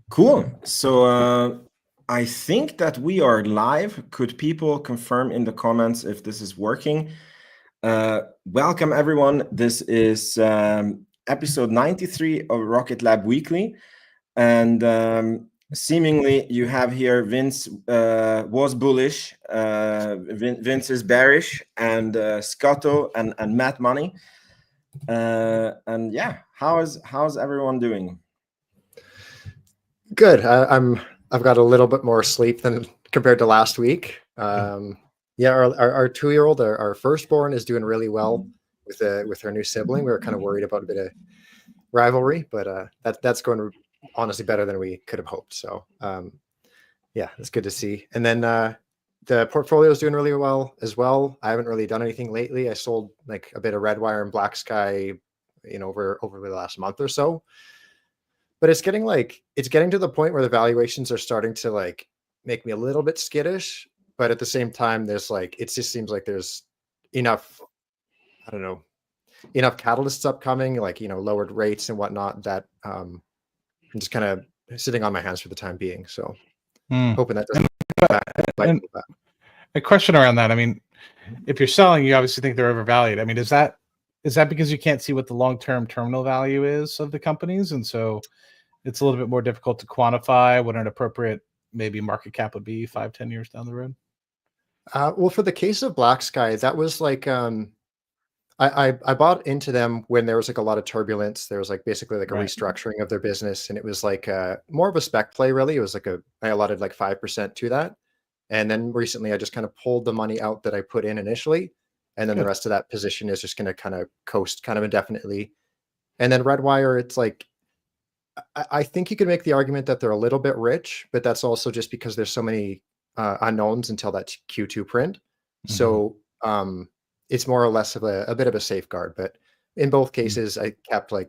Cool. So I think that we are live. Could people confirm in the comments if this is working? Welcome, everyone. This is episode 93 of Rocket Lab Weekly. And seemingly you have here Vince was bullish, Vince is bearish, and Scotto and Matt Money. And yeah, how's everyone doing? Good. I've got a little bit more sleep than compared to last week. Yeah, our 2-year-old, our firstborn, is doing really well with her new sibling. We were kind of worried about a bit of rivalry, but that's going honestly better than we could have hoped. So yeah, it's good to see. And then the portfolio is doing really well as well. I haven't really done anything lately. I sold like a bit of Redwire and BlackSky, over the last month or so. But it's getting to the point where the valuations are starting to like make me a little bit skittish. But at the same time, there's it just seems like there's enough, I don't know, enough catalysts upcoming, lowered rates and whatnot, that I'm just kind of sitting on my hands for the time being. So hoping that doesn't and a question around that. I mean, if you're selling, you obviously think they're overvalued. I mean, is that because you can't see what the long-term terminal value is of the companies, and so it's a little bit more difficult to quantify what an appropriate maybe market cap would be 5-10 years down the road? Well, for the case of BlackSky, that was I bought into them when there was a lot of turbulence. There was basically a restructuring of their business, and it was more of a spec play, really. It was I allotted 5% to that. And then recently I just kind of pulled the money out that I put in initially. And then the rest of that position is just going to kind of coast kind of indefinitely. And then Redwire, it's I think you could make the argument that they're a little bit rich, but that's also just because there's so many unknowns until that Q2 print. Mm-hmm. So it's more or less of a bit of a safeguard. But in both cases, I kept I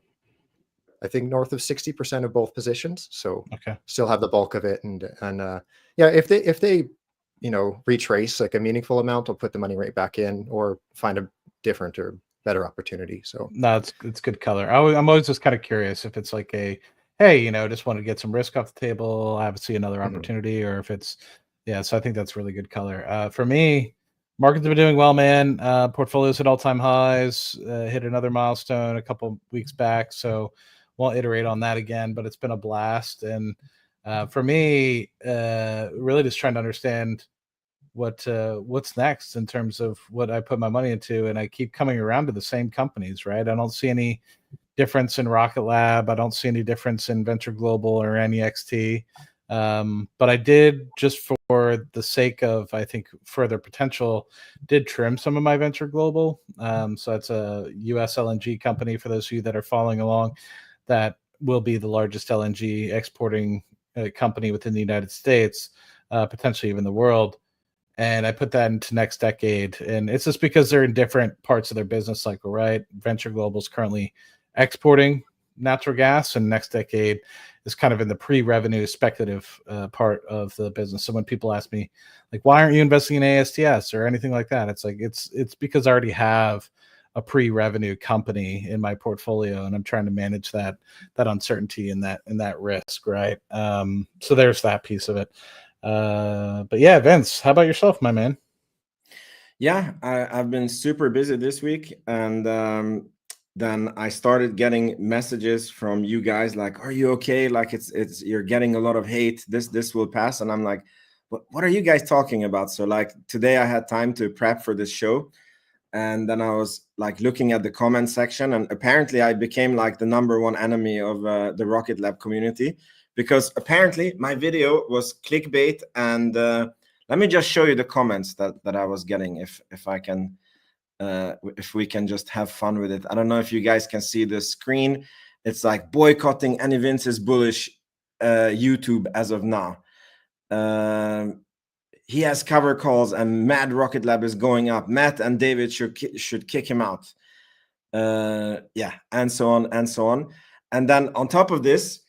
think north of 60% of both positions. So still have the bulk of it. And yeah, if they retrace a meaningful amount, I'll put the money right back in or find a different or better opportunity. So no, it's good color. I'm always just kind of curious if it's hey, just want to get some risk off the table, I see another opportunity, or if it's, so I think that's really good color. For me, markets have been doing well, man. Portfolios at all-time highs, hit another milestone a couple weeks back, so won't iterate on that again, but it's been a blast. And for me, really just trying to understand what's next in terms of what I put my money into, and I keep coming around to the same companies, right? I don't see any difference in Rocket Lab. I don't see any difference in Venture Global or NEXT. But I did, just for the sake of, I think, further potential, did trim some of my Venture Global. So that's a US LNG company, for those of you that are following along, that will be the largest LNG exporting company within the United States, potentially even the world. And I put that into next decade. And it's just because they're in different parts of their business cycle, right? Venture Global is currently exporting natural gas, and next decade is kind of in the pre-revenue speculative part of the business. So when people ask me, why aren't you investing in ASTS or anything like that? It's it's because I already have a pre-revenue company in my portfolio, and I'm trying to manage that uncertainty and that risk, right? So there's that piece of it. But yeah, Vince, how about yourself, my man? Yeah, I've been super busy this week, and then I started getting messages from you guys are you okay? It's you're getting a lot of hate. This will pass. And I'm like, what are you guys talking about? So today I had time to prep for this show, and then I was looking at the comment section, and apparently I became the #1 enemy of the Rocket Lab community, because apparently my video was clickbait. And let me just show you the comments that I was getting, if I can. If we can just have fun with it. I don't know if you guys can see the screen. It's boycotting any Vince is bullish YouTube as of now. He has cover calls, and Mad Rocket Lab is going up. Matt and David should kick him out. Yeah, and so on and so on. And then on top of this,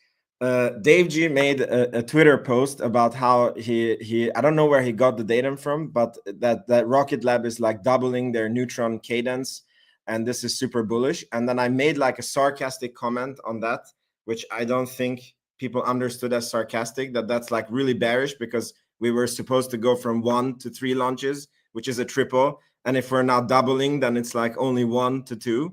Dave G made a Twitter post about how he I don't know where he got the datum from, but that Rocket Lab is doubling their Neutron cadence, and this is super bullish. And then I made a sarcastic comment on that, which I don't think people understood as sarcastic, that's like really bearish, because we were supposed to go from 1 to 3 launches, which is a triple. And if we're now doubling, then it's like only 1 to 2.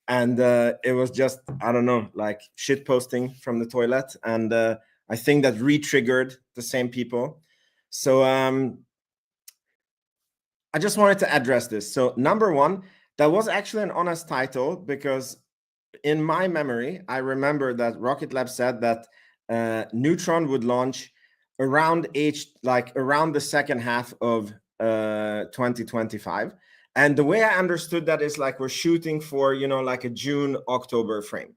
And it was just, I don't know, like shit posting from the toilet. And I think that re-triggered the same people. So I just wanted to address this. So number one, that was actually an honest title, because in my memory, I remember that Rocket Lab said that Neutron would launch around the second half of 2025. And the way I understood that is like we're shooting for, you know, like a June, October frame.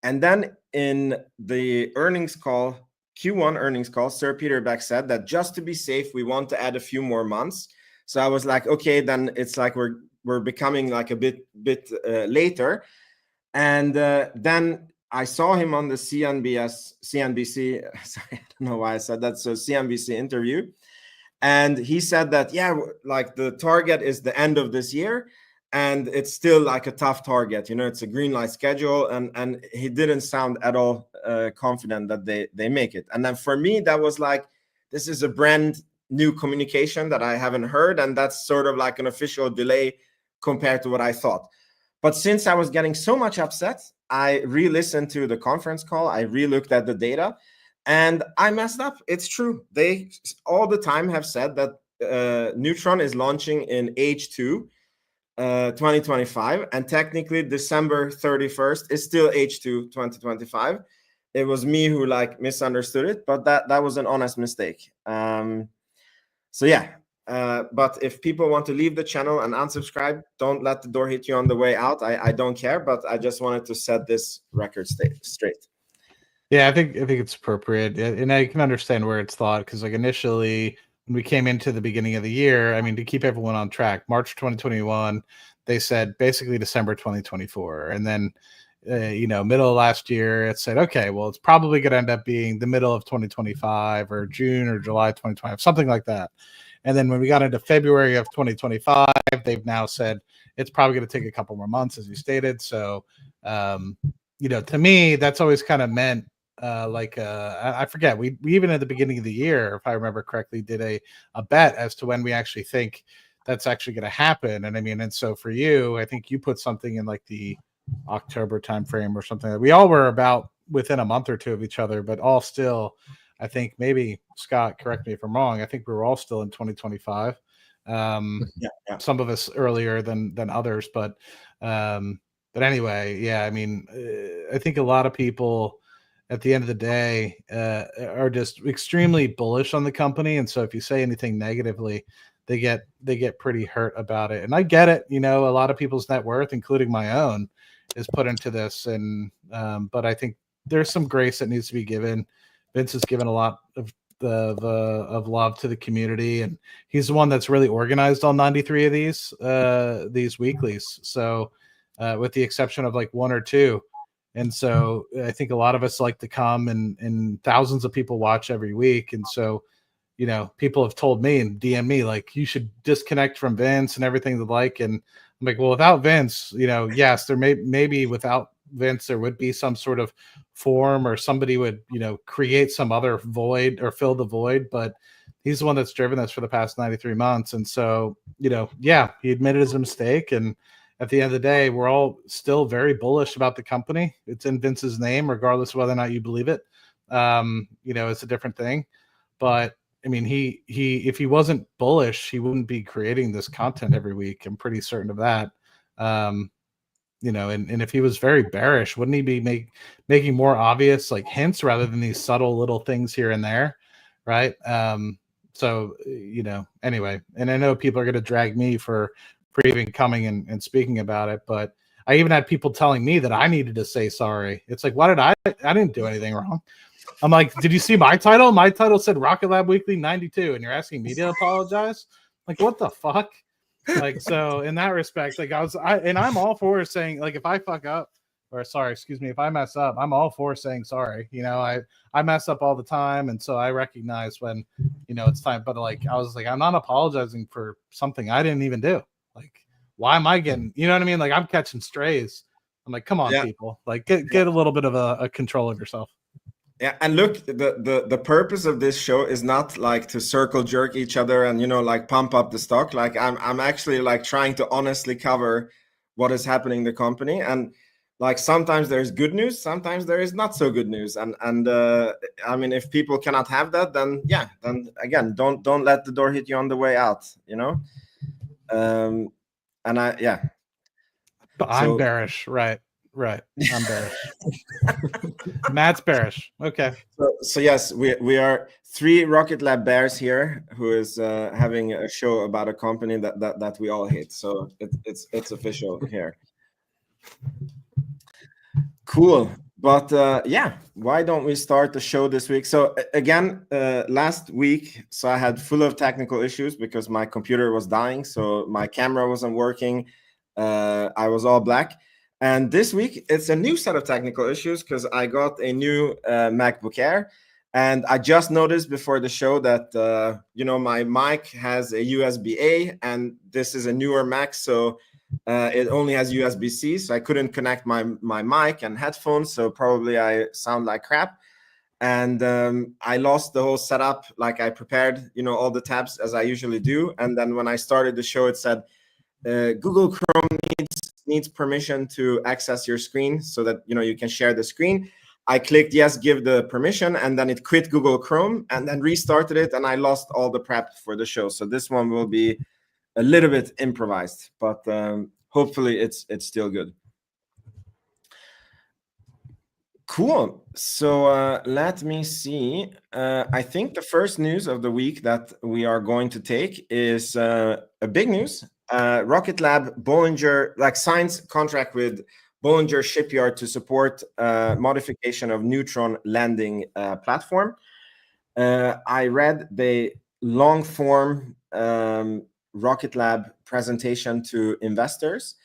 And then in the earnings call, Q1 earnings call, Sir Peter Beck said that just to be safe, we want to add a few more months. So I was like, okay, then it's like we're becoming like a bit later. And then I saw him on the CNBC, sorry, I don't know why I said that, so CNBC interview. And he said that, yeah, like the target is the end of this year, and it's still like a tough target. You know, it's a green light schedule, and he didn't sound at all confident that they make it. And then for me, that was like, this is a brand new communication that I haven't heard, and that's sort of like an official delay compared to what I thought. But since I was getting so much upset, I re-listened to the conference call, I re-looked at the data, and I messed up. It's true. They all the time have said that Neutron is launching in H2 2025, and technically December 31st is still H2 2025. It was me who like misunderstood it, but that was an honest mistake. So yeah, but if people want to leave the channel and unsubscribe, don't let the door hit you on the way out. I don't care, but I just wanted to set this record straight. Yeah, I think it's appropriate, and I can understand where it's thought, because like initially when we came into the beginning of the year, I mean, to keep everyone on track, March 2021, they said basically December 2024, and then you know, middle of last year it said, okay, well, it's probably going to end up being the middle of 2025 or June or July 2025, something like that. And then when we got into February of 2025, they've now said it's probably going to take a couple more months, as you stated. So you know, to me, that's always kind of meant I forget, we even at the beginning of the year, if I remember correctly, did a bet as to when we actually think that's actually going to happen. And I mean, and so for you, I think you put something in like the October timeframe or something. We all were about within a month or two of each other, but all still, I think, maybe Scott, correct me if I'm wrong, I think we were all still in 2025. Yeah. Some of us earlier than others, but anyway, yeah, I mean, I think a lot of people at the end of the day are just extremely bullish on the company, and so if you say anything negatively, they get pretty hurt about it. And I get it, you know, a lot of people's net worth, including my own, is put into this, and but I think there's some grace that needs to be given. Vince has given a lot of love to the community, and he's the one that's really organized all 93 of these weeklies, so with the exception of like 1 or 2. And so I think a lot of us like to come, and thousands of people watch every week. And so, you know, people have told me and DM me, like, you should disconnect from Vince and everything they like. And I'm like, well, without Vince, you know, yes, there maybe without Vince, there would be some sort of form, or somebody would, you know, create some other void or fill the void. But he's the one that's driven this for the past 93 months. And so, you know, yeah, he admitted his mistake. And at the end of the day, we're all still very bullish about the company. It's in Vince's name, regardless of whether or not you believe it. You know, it's a different thing. But I mean, he if he wasn't bullish, he wouldn't be creating this content every week. I'm pretty certain of that. You know, and if he was very bearish, wouldn't he be making more obvious like hints rather than these subtle little things here and there, right? So, you know, anyway, and I know people are going to drag me for even coming and speaking about it, but I even had people telling me that I needed to say sorry. It's like, why did I didn't do anything wrong. I'm like, did you see my title? My title said Rocket Lab Weekly 92, and you're asking me to apologize? Like, what the fuck? Like, so in that respect, like I'm all for saying, like, if I fuck up, or sorry, excuse me, if I mess up, I'm all for saying sorry. You know, I mess up all the time, and so I recognize when, you know, it's time. But like, I was like, I'm not apologizing for something I didn't even do. Like, why am I getting, you know what I mean? Like, I'm catching strays. I'm like, come on, people, like get a little bit of a control of yourself. Yeah, and look, the purpose of this show is not like to circle jerk each other and like pump up the stock. Like I'm actually like trying to honestly cover what is happening in the company, and like sometimes there's good news, sometimes there is not so good news, and I mean, if people cannot have that, then yeah, then again, don't let the door hit you on the way out, and But I'm so bearish, right? I'm bearish. Matt's bearish. Okay. So yes, we are three Rocket Lab bears here who is having a show about a company that we all hate. So it's official here. Cool. But yeah, why don't we start the show this week? So again, last week, so I had full of technical issues because my computer was dying. So my camera wasn't working. I was all black. And this week, it's a new set of technical issues because I got a new MacBook Air. And I just noticed before the show that, my mic has a USB-A, and this is a newer Mac. So it only has USB-C, so I couldn't connect my mic and headphones, so probably I sound like crap. And I lost the whole setup. Like I prepared, all the tabs as I usually do, and then when I started the show, it said Google Chrome needs permission to access your screen so that you can share the screen. I clicked yes, give the permission, and then it quit Google Chrome and then restarted it, and I lost all the prep for the show. So this one will be a little bit improvised, but hopefully it's still good. Cool. So let me see. I think the first news of the week that we are going to take is a big news. Rocket Lab Bollinger signs contract with Bollinger Shipyard to support modification of Neutron landing platform. I read the long form Rocket Lab presentation to investors.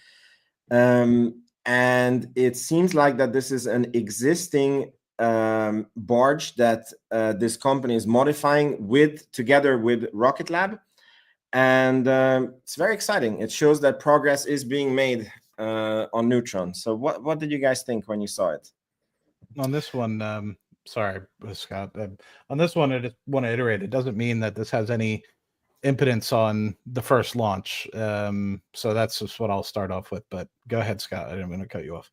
And it seems like that this is an existing barge that this company is modifying together with Rocket Lab. And it's very exciting. It shows that progress is being made on Neutron. So what did you guys think when you saw it? On this one, sorry, Scott. On this one, I just want to iterate. It doesn't mean that this has any impotence on the first launch. So that's just what I'll start off with. But go ahead, Scott. I didn't want to cut you off.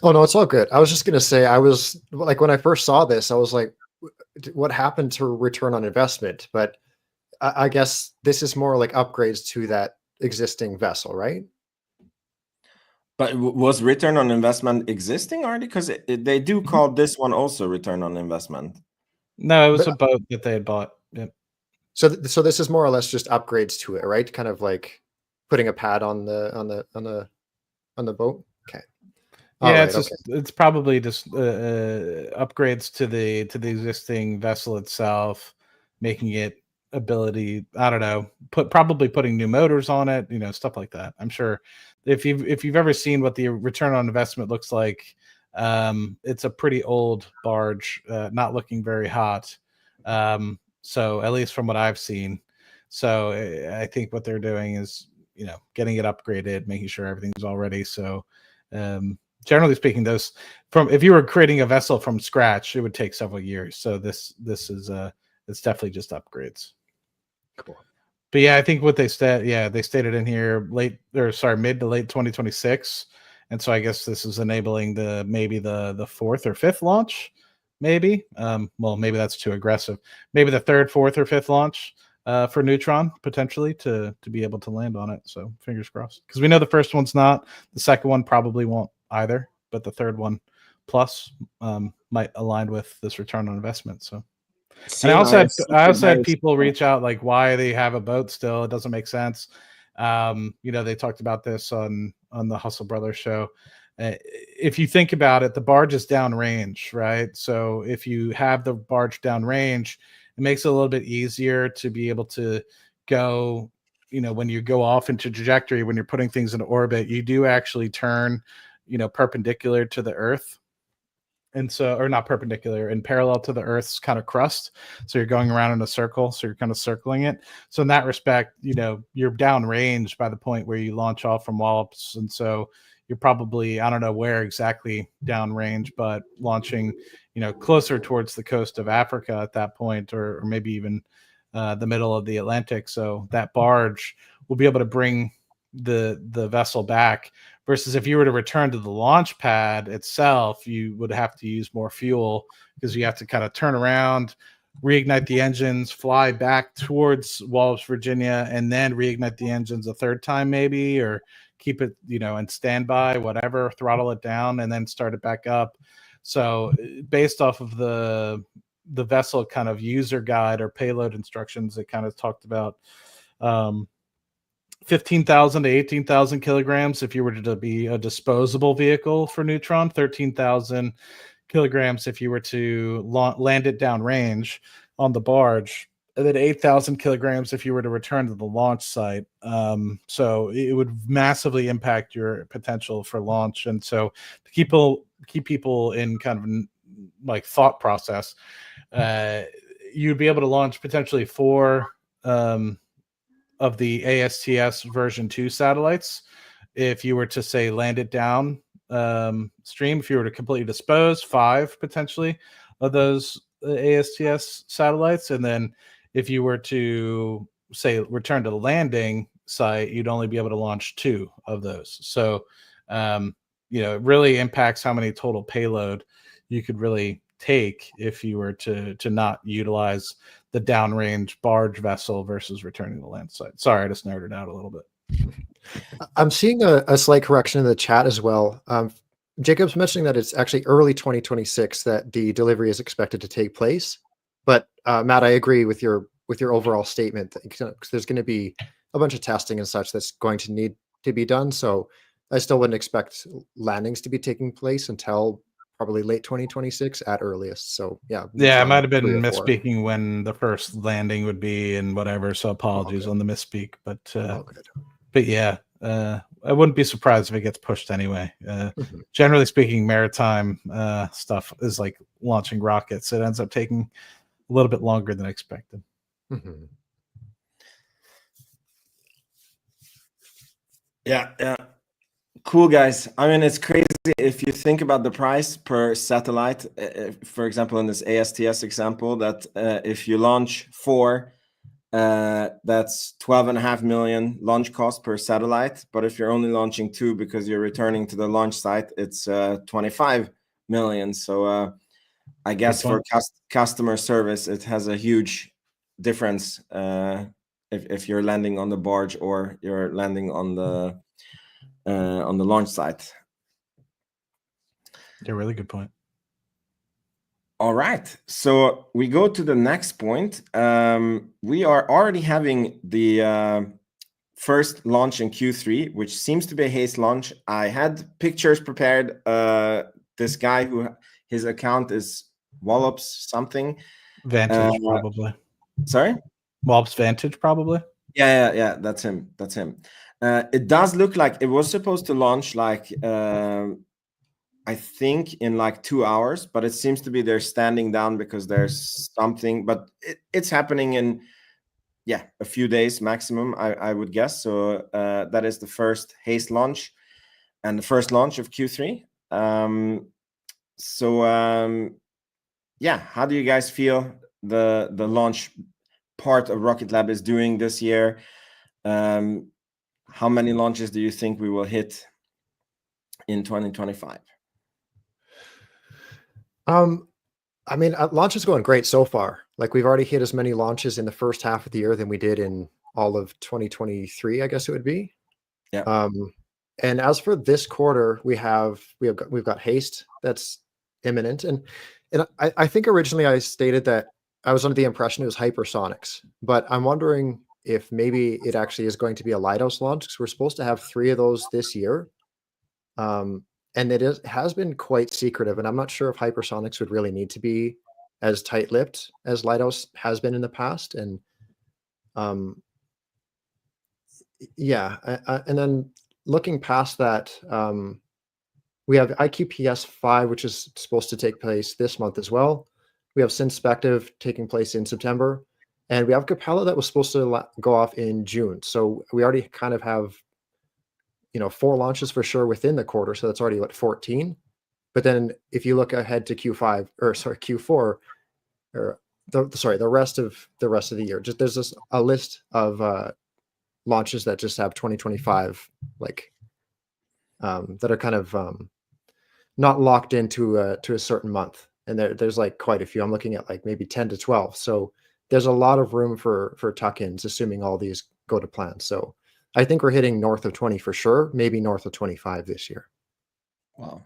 Oh no, it's all good. I was just gonna say, I was like, when I first saw this, I was like, what happened to return on investment? But I guess this is more like upgrades to that existing vessel, right? But was return on investment existing already? Because they do call this one also return on investment. No, it was a boat that they had bought. Yep. So this is more or less just upgrades to it, right? Kind of like putting a pad on the boat. Okay. Yeah, it's probably just upgrades to the existing vessel itself, making it ability. I don't know. Probably putting new motors on it. Stuff like that. I'm sure if you've ever seen what the return on investment looks like, it's a pretty old barge, not looking very hot. So at least from what I've seen. So I think what they're doing is getting it upgraded, making sure everything's all ready. So generally speaking, if you were creating a vessel from scratch, it would take several years. So this is it's definitely just upgrades. Cool. But yeah, I think what they stated in here mid to late 2026, and so I guess this is enabling maybe the fourth or fifth launch, maybe. Well, maybe that's too aggressive. Maybe the third, fourth, or fifth launch for Neutron potentially to be able to land on it. So fingers crossed, because we know the first one's not. The second one probably won't either, but the third one plus might align with this return on investment. So. And I also had people reach out like, why they have a boat still. It doesn't make sense. They talked about this on the Hustle Brothers show. If you think about it, the barge is downrange, right? So if you have the barge downrange, it makes it a little bit easier to be able to go, when you go off into trajectory, when you're putting things into orbit, you do actually turn, perpendicular to the Earth. And so, or not perpendicular, and parallel to the Earth's kind of crust. So you're going around in a circle. So you're kind of circling it. So in that respect, you're downrange by the point where you launch off from Wallops. And so, you're probably, I don't know where exactly downrange, but launching, closer towards the coast of Africa at that point, or maybe even the middle of the Atlantic. So that barge will be able to bring the vessel back, versus if you were to return to the launch pad itself, you would have to use more fuel, because you have to kind of turn around, reignite the engines, fly back towards Wallops, Virginia, and then reignite the engines a third time maybe, or keep it, in standby, whatever, throttle it down, and then start it back up. So based off of the vessel kind of user guide or payload instructions, it kind of talked about 15,000 to 18,000 kilograms if you were to be a disposable vehicle for Neutron, 13,000 kilograms if you were to land it downrange on the barge, and then 8,000 kilograms if you were to return to the launch site. So it would massively impact your potential for launch. And so to keep people in kind of like thought process, you'd be able to launch potentially 4 of the ASTS version 2 satellites if you were to, say, land it down stream. If you were to completely dispose, 5 potentially of those ASTS satellites, and then if you were to, say, return to the landing site, you'd only be able to launch 2 of those. So it really impacts how many total payload you could really take if you were to not utilize the downrange barge vessel versus returning to the land site. Sorry, I just nerded out a little bit. I'm seeing a slight correction in the chat as well. Jacob's mentioning that it's actually early 2026 that the delivery is expected to take place. But Matt, I agree with your overall statement that there's going to be a bunch of testing and such that's going to need to be done. So I still wouldn't expect landings to be taking place until probably late 2026 at earliest. So yeah, I might have been misspeaking when the first landing would be and whatever. So apologies on the misspeak, but yeah, I wouldn't be surprised if it gets pushed anyway. Generally speaking, maritime stuff is like launching rockets. It ends up taking a little bit longer than expected. Yeah. Cool, guys. I mean, it's crazy if you think about the price per satellite. For example, in this ASTS example, that if you launch 4, that's 12.5 million launch cost per satellite. But if you're only launching 2 because you're returning to the launch site, it's 25 million. So I guess for customer service, it has a huge difference if you're landing on the barge or you're landing on the launch site. Yeah, really good point. All right, so we go to the next point. We are already having the first launch in Q3, which seems to be a HASTE launch. I had pictures prepared. This guy who his account is Wallops something. Vantage, probably. Sorry? Wallops Vantage, probably. Yeah. That's him. It does look like it was supposed to launch like I think in like 2 hours, but it seems to be they're standing down because there's something. But it's happening in a few days maximum, I would guess. So that is the first HASTE launch and the first launch of Q3. How do you guys feel the launch part of Rocket Lab is doing this year? How many launches do you think we will hit in 2025? I mean, launch is going great so far. Like, we've already hit as many launches in the first half of the year than we did in all of 2023, I guess it would be. Yeah. And as for this quarter, we've got HASTE that's imminent, and I think originally I stated that I was under the impression it was hypersonics, but I'm wondering if maybe it actually is going to be a Lighthouse launch, because we're supposed to have 3 of those this year. And it has been quite secretive, and I'm not sure if hypersonics would really need to be as tight-lipped as Lighthouse has been in the past. And and then looking past that, we have IQPS 5, which is supposed to take place this month as well. We have Synspective taking place in September, and we have Capella that was supposed to go off in June. So we already kind of have, 4 launches for sure within the quarter. So that's already 14. But then if you look ahead to Q4, or the rest of the year, just there's a list of launches that just have 2025 that are kind of not locked into to a certain month. And there's quite a few. I'm looking at maybe 10 to 12. So there's a lot of room for tuck-ins, assuming all these go to plan. So I think we're hitting north of 20 for sure, maybe north of 25 this year. Wow.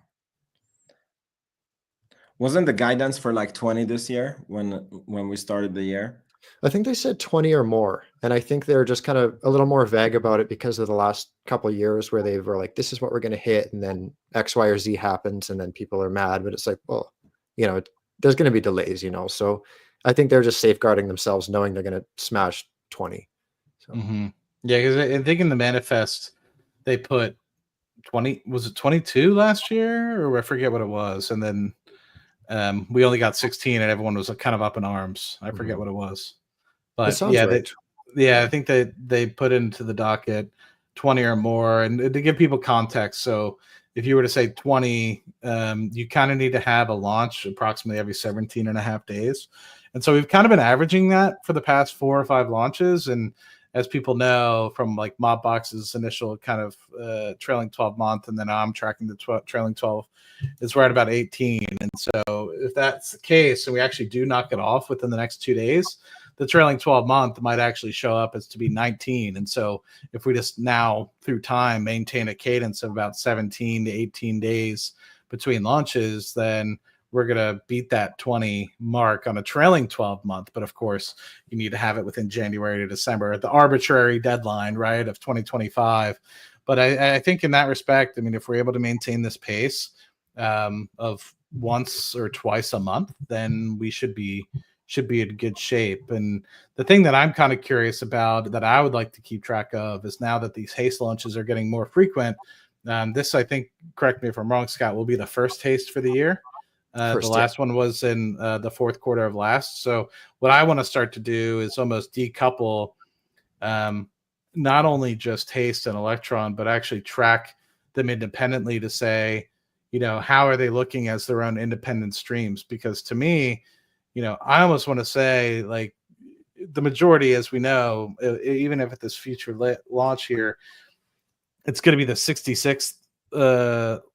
Wasn't the guidance for 20 this year when we started the year? I think they said 20 or more. And I think they're just kind of a little more vague about it because of the last couple of years where they were like, this is what we're going to hit. And then X, Y, or Z happens. And then people are mad. But it's well, there's going to be delays, So I think they're just safeguarding themselves, knowing they're going to smash 20. So. Mm-hmm. Yeah, because I think in the manifest, they put 20, was it 22 last year? Or I forget what it was. And then we only got 16 and everyone was kind of up in arms. I forget what it was. But yeah, right. I think they put into the docket 20 or more, and to give people context. So if you were to say 20, you kind of need to have a launch approximately every 17 and a half days. And so we've kind of been averaging that for the past 4 or 5 launches. And as people know from Mobbox's initial kind of trailing 12 month, and then I'm tracking the trailing 12, it's right about 18. And so if that's the case, and we actually do knock it off within the next 2 days, the trailing 12 month might actually show up as to be 19. And so if we just now through time maintain a cadence of about 17 to 18 days between launches, then we're going to beat that 20 mark on a trailing 12 month. But of course, you need to have it within January to December at the arbitrary deadline, right, of 2025. But I think in that respect, I mean, if we're able to maintain this pace of once or twice a month, then we should be in good shape. And the thing that I'm kind of curious about that I would like to keep track of is now that these haste launches are getting more frequent. This, I think, correct me if I'm wrong, Scott, will be the first haste for the year. The last one was in the fourth quarter of last. So what I want to start to do is almost decouple not only just haste and electron, but actually track them independently to say, how are they looking as their own independent streams? Because to me, I almost want to say the majority, as we know, even if at this future launch here, it's going to be the 66th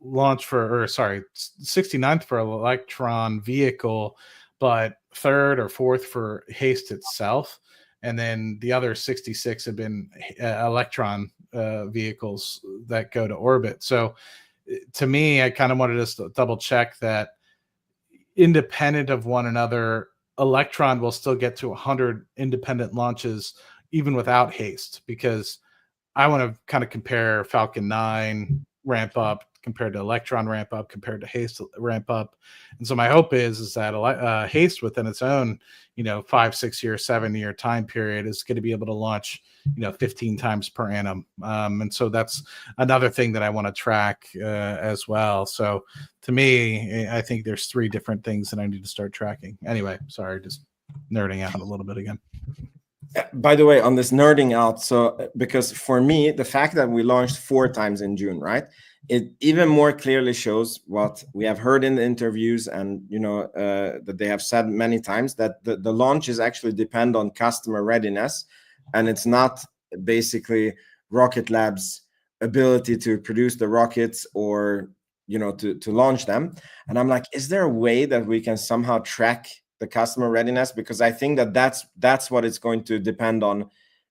launch 69th for electron vehicle, but 3rd or 4th for haste itself. And then the other 66 have been electron vehicles that go to orbit. So to me, I kind of wanted to double check that independent of one another, electron will still get to 100 independent launches even without haste, because I want to kind of compare Falcon 9 ramp up compared to electron ramp up compared to haste ramp up. And so my hope is that haste within its own 5, 6 year, 7 year time period is going to be able to launch 15 times per annum. And so that's another thing that I want to track as well. So to me, I think there's 3 different things that I need to start tracking. Anyway, sorry, just nerding out a little bit again. By the way, on this nerding out, so because for me, the fact that we launched 4 times in June, right, it even more clearly shows what we have heard in the interviews, and that they have said many times, that the launches actually depend on customer readiness, and it's not basically Rocket Lab's ability to produce the rockets or to launch them. And I'm like, is there a way that we can somehow track the customer readiness? Because I think that's what it's going to depend on.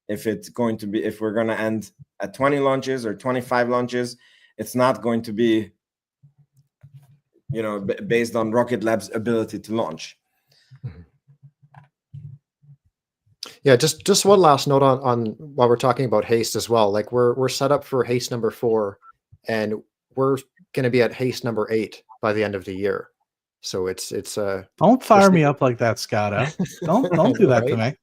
If we're going to end at 20 launches or 25 launches, it's not going to be based on Rocket Lab's ability to launch. Yeah, just one last note on while we're talking about haste as well. We're set up for haste number 4, and we're going to be at haste number 8 by the end of the year. So it's don't fire me up like that, Scott. Don't do that to me.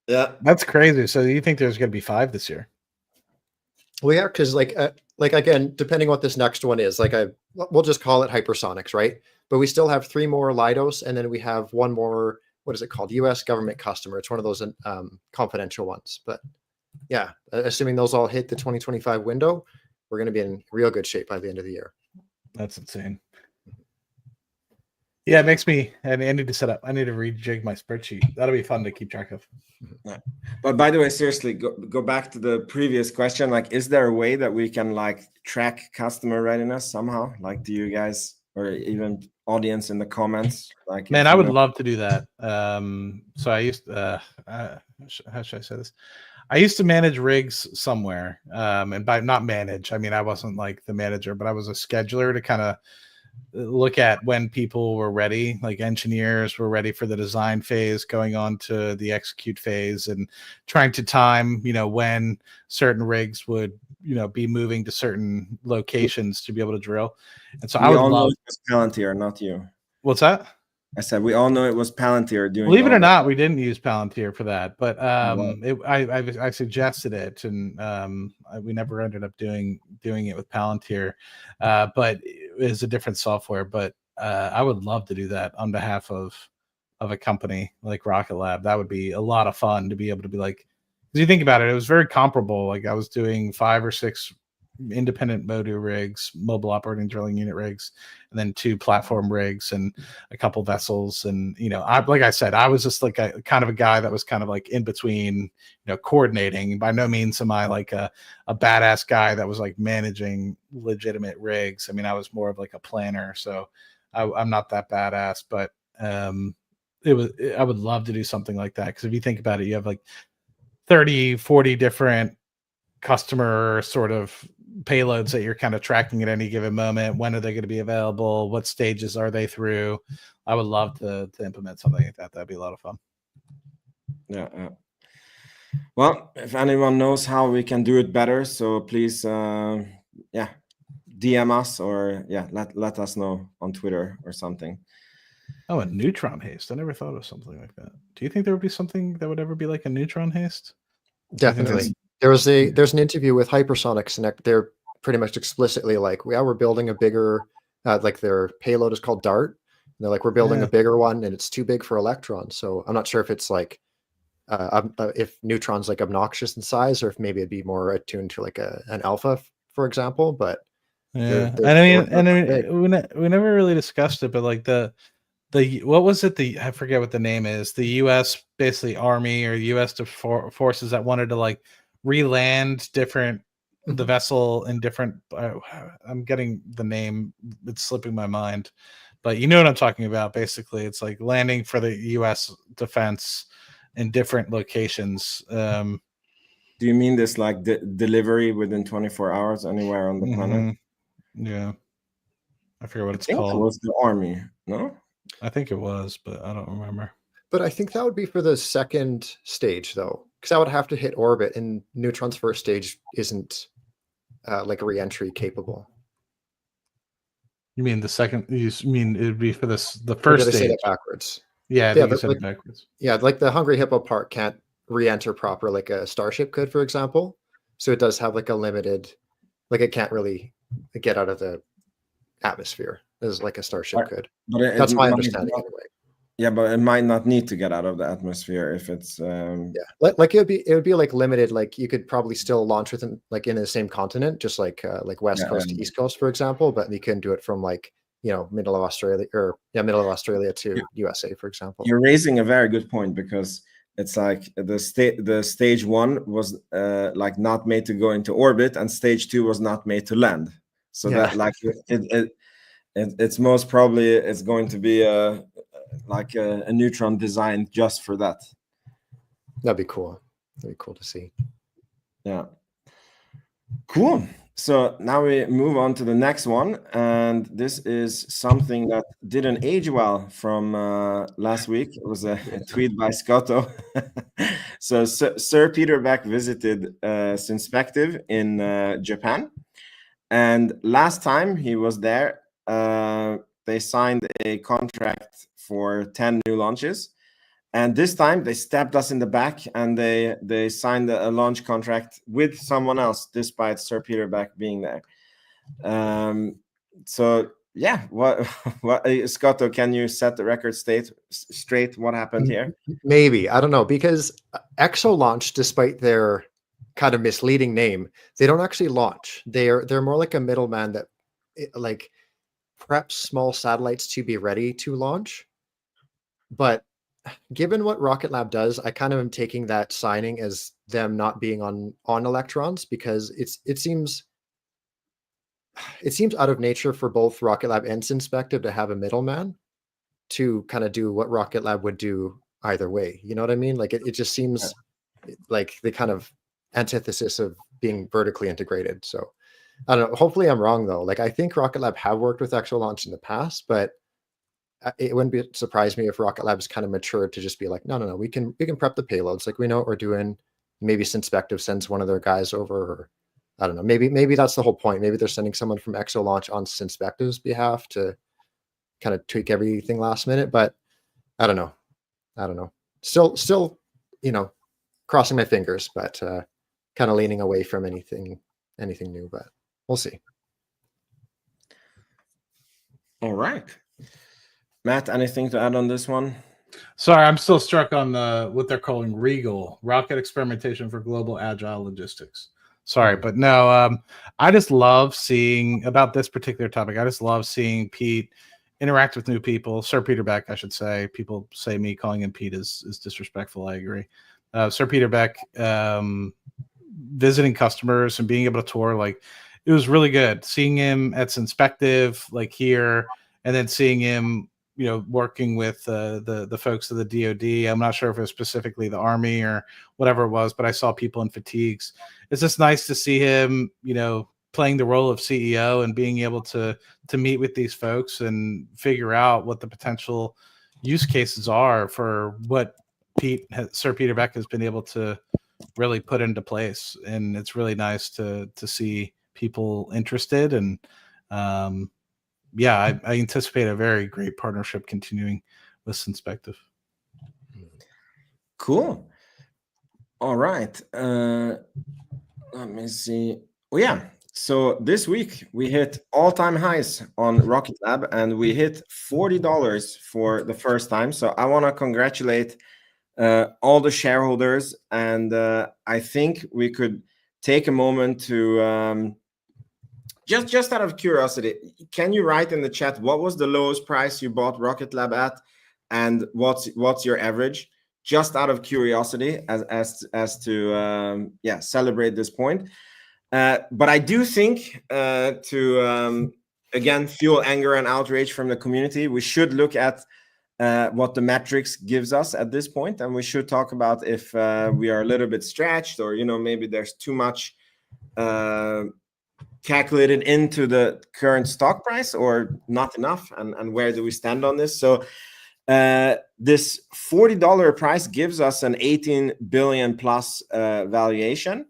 Yeah, that's crazy. So you think there's going to be 5 this year? Well, yeah, because again, depending what this next one is, we'll just call it hypersonics, right? But we still have 3 more Lidos, and then we have 1 more. What is it called? U.S. government customer. It's one of those confidential ones, but yeah, assuming those all hit the 2025 window, we're going to be in real good shape by the end of the year. That's insane. Yeah, it makes me. I need to set up. I need to rejig my spreadsheet. That'll be fun to keep track of. Yeah. But by the way, seriously, go back to the previous question. Like, is there a way that we can like track customer readiness somehow? Like, do you guys or even audience in the comments? Like, Man, I would love to do that. So I used how should I say this? I used to manage rigs somewhere. And by not manage, I mean I wasn't like the manager, but I was a scheduler to kind of look at when people were ready, like engineers were ready for the design phase, going on to the execute phase, and trying to time, when certain rigs would, be moving to certain locations to be able to drill. And so I would love. It was Palantir, not you. What's that? I said we all know it was Palantir doing. Believe it or not, we didn't use Palantir for that, but wow. I suggested it, and we never ended up doing it with Palantir, but it's a different software. But I would love to do that on behalf of a company like Rocket Lab. That would be a lot of fun to be able to be like, because you think about it, it was very comparable. Like I was doing 5 or 6 independent MODU rigs, mobile operating drilling unit rigs, and then 2 platform rigs and a couple vessels. And like I said, I was just like a kind of a guy that was kind of like in between, coordinating. By no means am I like a badass guy that was like managing legitimate rigs. I mean, I was more of like a planner, so I'm not that badass. But I would love to do something like that, because if you think about it, you have like 30, 40 different customer sort of payloads that you're kind of tracking at any given moment. When are they going to be available? What stages are they through? I would love to implement something like that. That'd be a lot of fun. Yeah. Well, if anyone knows how we can do it better, so please, DM us or let us know on Twitter or something. Oh, a Neutron haste. I never thought of something like that. Do you think there would be something that would ever be like a Neutron haste? Definitely. There's an interview with Hypersonics, and they're pretty much explicitly like, we're building a bigger, like their payload is called DART. And they're like, we're building a bigger one, and it's too big for Electron. So I'm not sure if it's like, if Neutron's like obnoxious in size, or if maybe it'd be more attuned to like an Alpha, for example. But yeah, we never really discussed it, but like the what was it? I forget what the name is. The U.S. basically Army or U.S. forces that wanted to like re-land the vessel in different. I'm getting the name; it's slipping my mind, but you know what I'm talking about. Basically, it's like landing for the U.S. defense in different locations. Do you mean this like delivery within 24 hours anywhere on the planet? Yeah, I forget what it's called. It was the Army, no? I think it was, but I don't remember. But I think that would be for the second stage, though, because that would have to hit orbit, and Neutron's first stage isn't like a re-entry capable. You mean the second? You mean it would be for the first stage? Say that backwards. Yeah, I think you said it backwards. Yeah, like the Hungry Hippo part can't re-enter proper like a Starship could, for example. So it does have like a limited, like it can't really get out of the atmosphere as like a Starship could. But that's my understanding anyway. Yeah, but it might not need to get out of the atmosphere if it's like it would be like limited. Like you could probably still launch within like in the same continent, just like West Coast to East Coast, for example. But you couldn't do it from like middle of Australia to USA, for example. You're raising a very good point, because it's like the stage 1 was like not made to go into orbit, and stage 2 was not made to land. So that like it's most probably it's going to be a Neutron designed just for that. That'd be cool. That'd be cool to see. Yeah. Cool. So now we move on to the next one, and this is something that didn't age well from last week. It was a tweet by Scotto. So Sir Peter Beck visited Synspective in Japan, and last time he was there, they signed a contract for 10 new launches. And this time they stabbed us in the back, and they signed a launch contract with someone else, despite Sir Peter Beck being there. So yeah, what Scotto, can you set the record straight? What happened here? Maybe, I don't know, because EXO launched despite their kind of misleading name. They don't actually launch. They're more like a middleman that like preps small satellites to be ready to launch. But given what Rocket Lab does, I kind of am taking that signing as them not being on Electrons, because it seems out of nature for both Rocket Lab and Synspective to have a middleman to kind of do what Rocket Lab would do either way. You know what I mean? Like it just seems like the kind of antithesis of being vertically integrated. So I don't know. Hopefully I'm wrong though. Like I think Rocket Lab have worked with Exo Launch in the past, but it wouldn't surprise me if Rocket Lab's kind of matured to just be like, no, we can prep the payloads. Like we know what we're doing. Maybe Synspective sends one of their guys over, or I don't know. Maybe that's the whole point. Maybe they're sending someone from Exo Launch on Synspective's behalf to kind of tweak everything last minute. But I don't know. Still, crossing my fingers, but kind of leaning away from anything new. But we'll see. All right. Matt, anything to add on this one? Sorry, I'm still struck on what they're calling REGAL, Rocket Experimentation for Global Agile Logistics. Sorry, but no, I just love seeing about this particular topic. I just love seeing Pete interact with new people. Sir Peter Beck, I should say. People say me calling him Pete is disrespectful. I agree. Sir Peter Beck visiting customers and being able to tour, like it was really good. Seeing him at Synspective, like here, and then seeing him, working with the folks of the DoD. I'm not sure if it was specifically the Army or whatever it was, but I saw people in fatigues. It's just nice to see him, playing the role of CEO and being able to meet with these folks and figure out what the potential use cases are for what Sir Peter Beck has been able to really put into place. And it's really nice to see people interested. And I anticipate a very great partnership continuing with Synspective. Cool. All right. Let me see. Oh, yeah. So this week we hit all-time highs on Rocket Lab, and we hit $40 for the first time. So I want to congratulate all the shareholders, and I think we could take a moment to just out of curiosity, can you write in the chat what was the lowest price you bought Rocket Lab at, and what's your average? Just out of curiosity, as to celebrate this point. But I do think to again fuel anger and outrage from the community, we should look at what the metrics gives us at this point, and we should talk about if we are a little bit stretched, or maybe there's too much calculated into the current stock price, or not enough, and where do we stand on this? So this $40 price gives us an 18 billion plus valuation.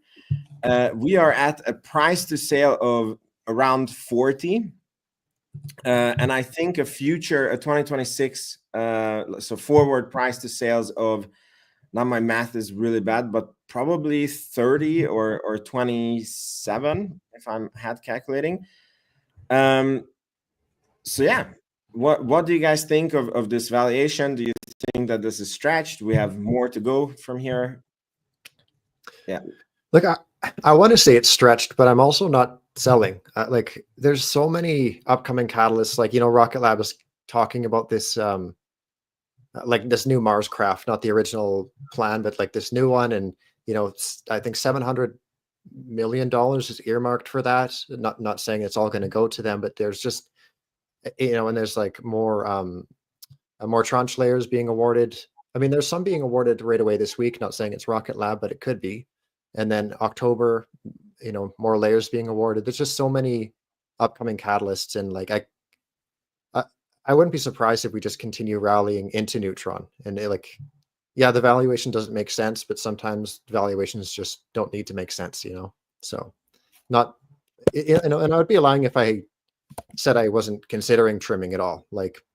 We are at a price to sale of around 40, and I think a 2026 so forward price to sales of, now my math is really bad, but probably 30 or 27 if I'm calculating. So yeah, what do you guys think of this valuation? Do you think that this is stretched? We have more to go from here? Yeah. Look, I want to say it's stretched, but I'm also not selling. Like there's so many upcoming catalysts. Like, Rocket Lab is talking about this like this new Mars craft, not the original plan, but like this new one. And, I think $700 million is earmarked for that. Not saying it's all going to go to them, but there's just, and there's like more tranche layers being awarded. I mean, there's some being awarded right away this week, not saying it's Rocket Lab, but it could be. And then October, more layers being awarded. There's just so many upcoming catalysts. And like, I wouldn't be surprised if we just continue rallying into Neutron. And the valuation doesn't make sense, but sometimes valuations just don't need to make sense, So not, and I would be lying if I said I wasn't considering trimming at all.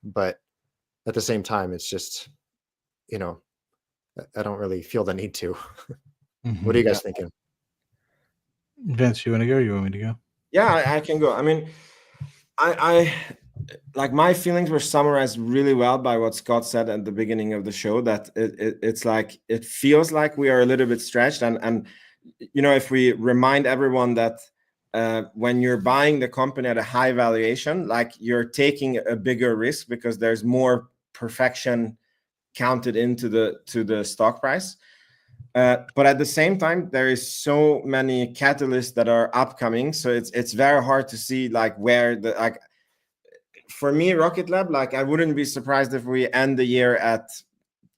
But at the same time, it's just, I don't really feel the need to. What are you guys thinking? Vince, you want to go? You want me to go? Yeah, I can go. I mean, I like, my feelings were summarized really well by what Scott said at the beginning of the show, that it's like, it feels like we are a little bit stretched, and if we remind everyone that when you're buying the company at a high valuation, like you're taking a bigger risk because there's more perfection counted into the stock price. But at the same time, there is so many catalysts that are upcoming, so it's very hard to see like where the like. For me, Rocket Lab, like I wouldn't be surprised if we end the year at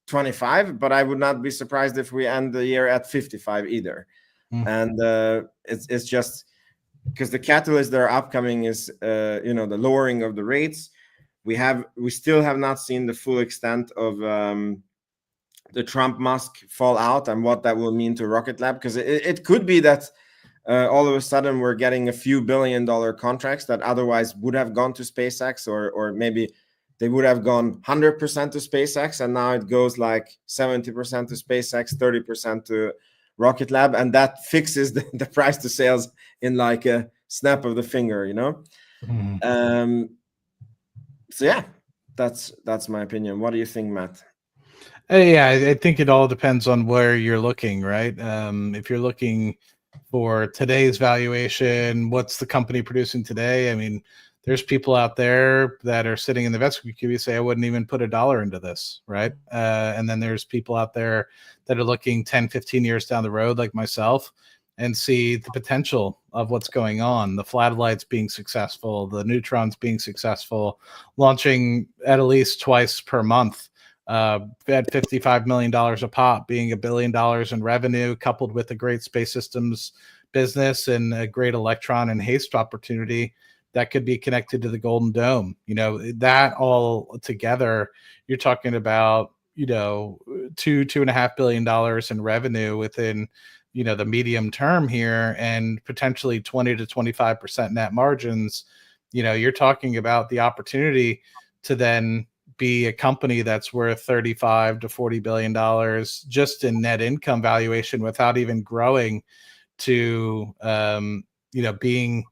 25, but I would not be surprised if we end the year at 55 either. And it's just because the catalyst that are upcoming is the lowering of the rates. We still have not seen the full extent of the Trump-Musk fallout and what that will mean to Rocket Lab, because it could be that all of a sudden we're getting a few billion-dollar contracts that otherwise would have gone to SpaceX, or maybe they would have gone 100% to SpaceX, and now it goes like 70% to SpaceX, 30% to Rocket Lab, and that fixes the price to sales in like a snap of the finger, So yeah, that's my opinion. What do you think, Matt? Yeah, I think it all depends on where you're looking, right? If you're looking for today's valuation, what's the company producing today? I mean, there's people out there that are sitting in the investment community say, I wouldn't even put $1 into this, right? And then there's people out there that are looking 10, 15 years down the road, like myself, and see the potential of what's going on. The Flatlights being successful, the Neutrons being successful, launching at least twice per month. At $55 million a pop, being $1 billion in revenue, coupled with a great space systems business and a great Electron and HASTE opportunity that could be connected to the Golden Dome. That all together, you're talking about, $2.5 billion in revenue within, the medium term here, and potentially 20 to 25% net margins. You're talking about the opportunity to then be a company that's worth $35 to $40 billion just in net income valuation, without even growing to, being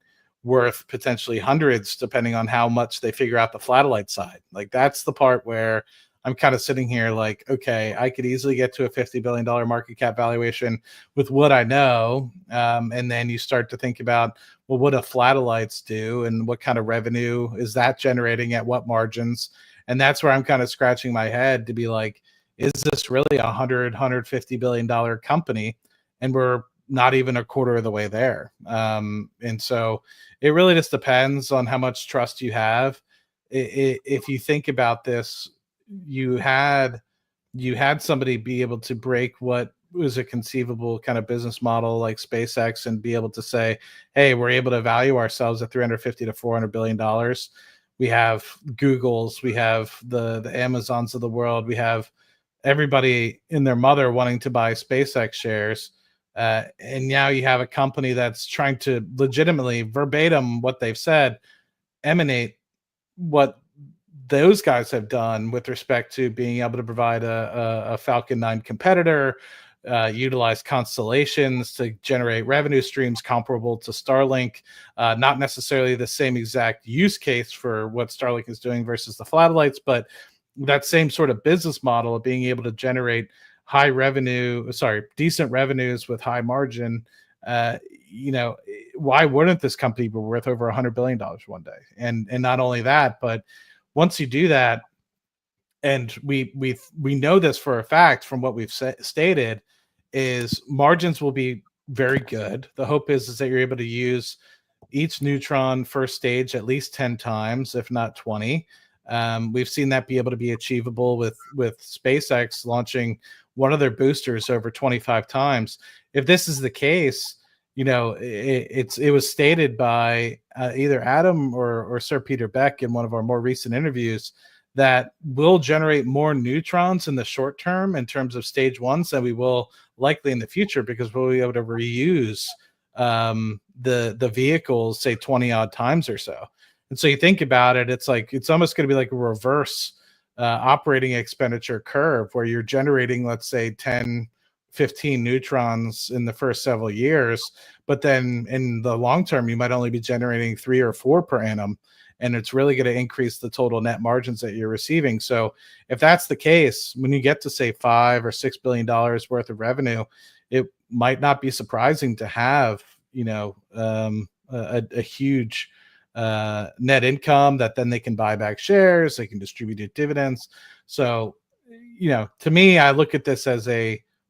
worth potentially hundreds, depending on how much they figure out the Flatlight side. Like, that's the part where I'm kind of sitting here like, okay, I could easily get to a $50 billion market cap valuation with what I know. And then you start to think about, well, what do Flatlights do, and what kind of revenue is that generating at what margins? And that's where I'm kind of scratching my head to be like, is this really $150 billion company? And we're not even a quarter of the way there. And so it really just depends on how much trust you have. If you think about this, you had somebody be able to break what was a conceivable kind of business model like SpaceX and be able to say, hey, we're able to value ourselves at $350 to $400 billion. We have Googles, we have the Amazons of the world, we have everybody and their mother wanting to buy SpaceX shares. And now you have a company that's trying to legitimately, verbatim what they've said, emanate what those guys have done with respect to being able to provide a Falcon 9 competitor, utilize constellations to generate revenue streams comparable to Starlink, not necessarily the same exact use case for what Starlink is doing versus the Flatlights, but that same sort of business model of being able to generate decent revenues with high margin. Why wouldn't this company be worth over $100 billion one day? And not only that, but once you do that, and we know this for a fact from what we've stated, is margins will be very good. The hope is that you're able to use each Neutron first stage at least 10 times, if not 20. We've seen that be able to be achievable with SpaceX launching one of their boosters over 25 times. If this is the case, it was stated by either Adam or Sir Peter Beck in one of our more recent interviews that we'll generate more neutrons in the short term in terms of stage ones than we will likely in the future, because we'll be able to reuse the vehicles, say 20 odd times or so. And so you think about it, it's almost going to be like a reverse operating expenditure curve, where you're generating, let's say 10, 15 neutrons in the first several years, but then in the long term, you might only be generating 3 or 4 per annum. And it's really going to increase the total net margins that you're receiving. So if that's the case, when you get to say $5 or $6 billion worth of revenue, might not be surprising to have, a huge net income that then they can buy back shares, they can distribute dividends. So, to me, I look at this as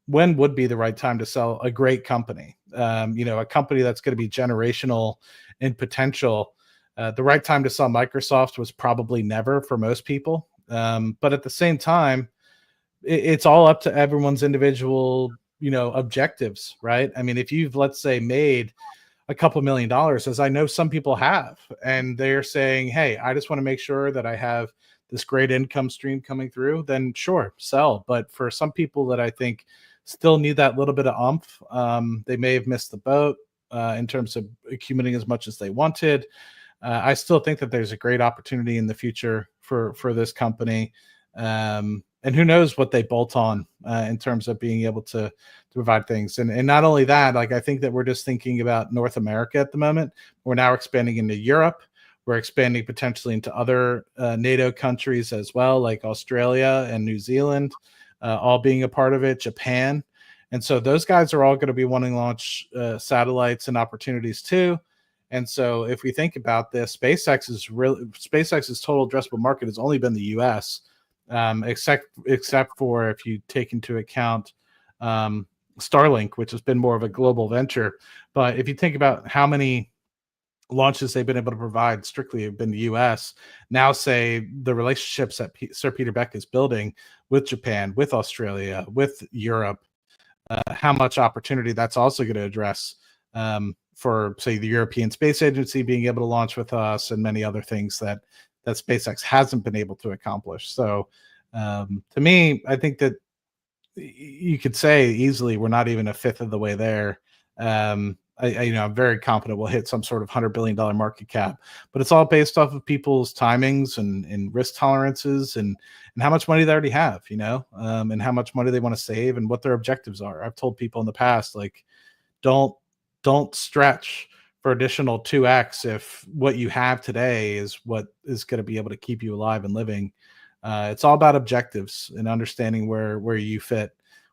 when would be the right time to sell a great company, a company that's going to be generational in potential. The right time to sell Microsoft was probably never for most people. But at the same time, it's all up to everyone's individual, objectives, right? I mean, if you've, let's say, made a couple $1 million, as I know some people have, and they're saying, hey, I just want to make sure that I have this great income stream coming through, then sure, sell. But for some people that I think still need that little bit of oomph, they may have missed the boat in terms of accumulating as much as they wanted. I still think that there's a great opportunity in the future for this company. And who knows what they bolt on in terms of being able to provide things. And not only that, like, I think that we're just thinking about North America at the moment. We're now expanding into Europe. We're expanding potentially into other NATO countries as well, like Australia and New Zealand, all being a part of it, Japan. And so those guys are all going to be wanting to launch satellites and opportunities too. And so if we think about this, SpaceX's total addressable market has only been the US, except for if you take into account Starlink, which has been more of a global venture. But if you think about how many launches they've been able to provide strictly have been the US, now say the relationships that Sir Peter Beck is building with Japan, with Australia, with Europe, how much opportunity that's also going to address for, say, the European Space Agency being able to launch with us, and many other things that SpaceX hasn't been able to accomplish. So to me, I think that you could say easily we're not even a fifth of the way there. I'm very confident we'll hit some sort of $100 billion market cap, but it's all based off of people's timings and risk tolerances and how much money they already have, and how much money they want to save and what their objectives are. I've told people in the past, like, don't stretch for additional 2x if what you have today is what is going to be able to keep you alive and living. It's all about objectives and understanding where you fit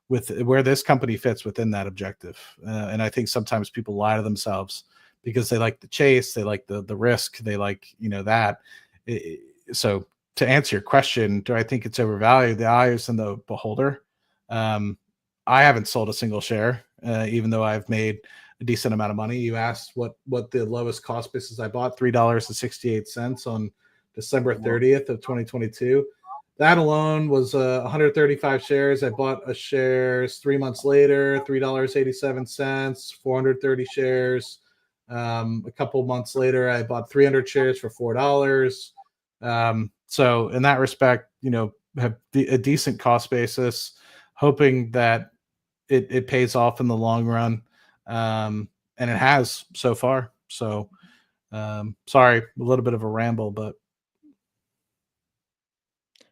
with where this company fits within that objective. And I think sometimes people lie to themselves because they like the chase, they like the risk, they like, that. So to answer your question, do I think it's overvalued? The eye is in the beholder. I haven't sold a single share, even though I've made a decent amount of money. You asked what the lowest cost basis I bought, $3.68 on December 30th of 2022. That alone was 135 shares. I bought a shares 3 months later, $3.87, 430 shares. A couple months later, I bought 300 shares for $4. So in that respect, have a decent cost basis, hoping that it pays off in the long run. And it has so far. So sorry, a little bit of a ramble, but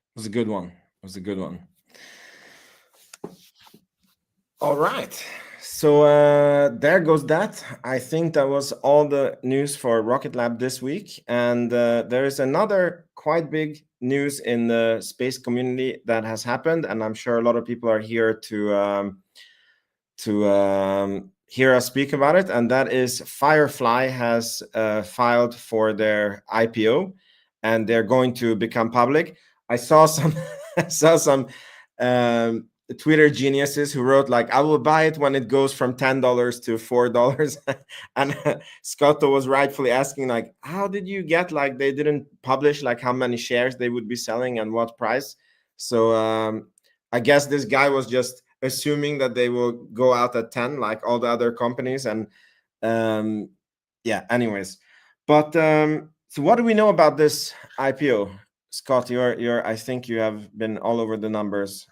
it was a good one. All right. So there goes that. I think that was all the news for Rocket Lab this week. And there is another quite big news in the space community that has happened. And I'm sure a lot of people are here to hear us speak about it. And that is Firefly has filed for their IPO, and they're going to become public. I saw some Twitter geniuses who wrote, like, I will buy it when it goes from $10 to $4. And Scotto was rightfully asking, like, how did you get, like, they didn't publish like how many shares they would be selling and what price. So I guess this guy was just assuming that they will go out at 10 like all the other companies. And yeah, anyways, but so what do we know about this IPO? Scott, I think you have been all over the numbers.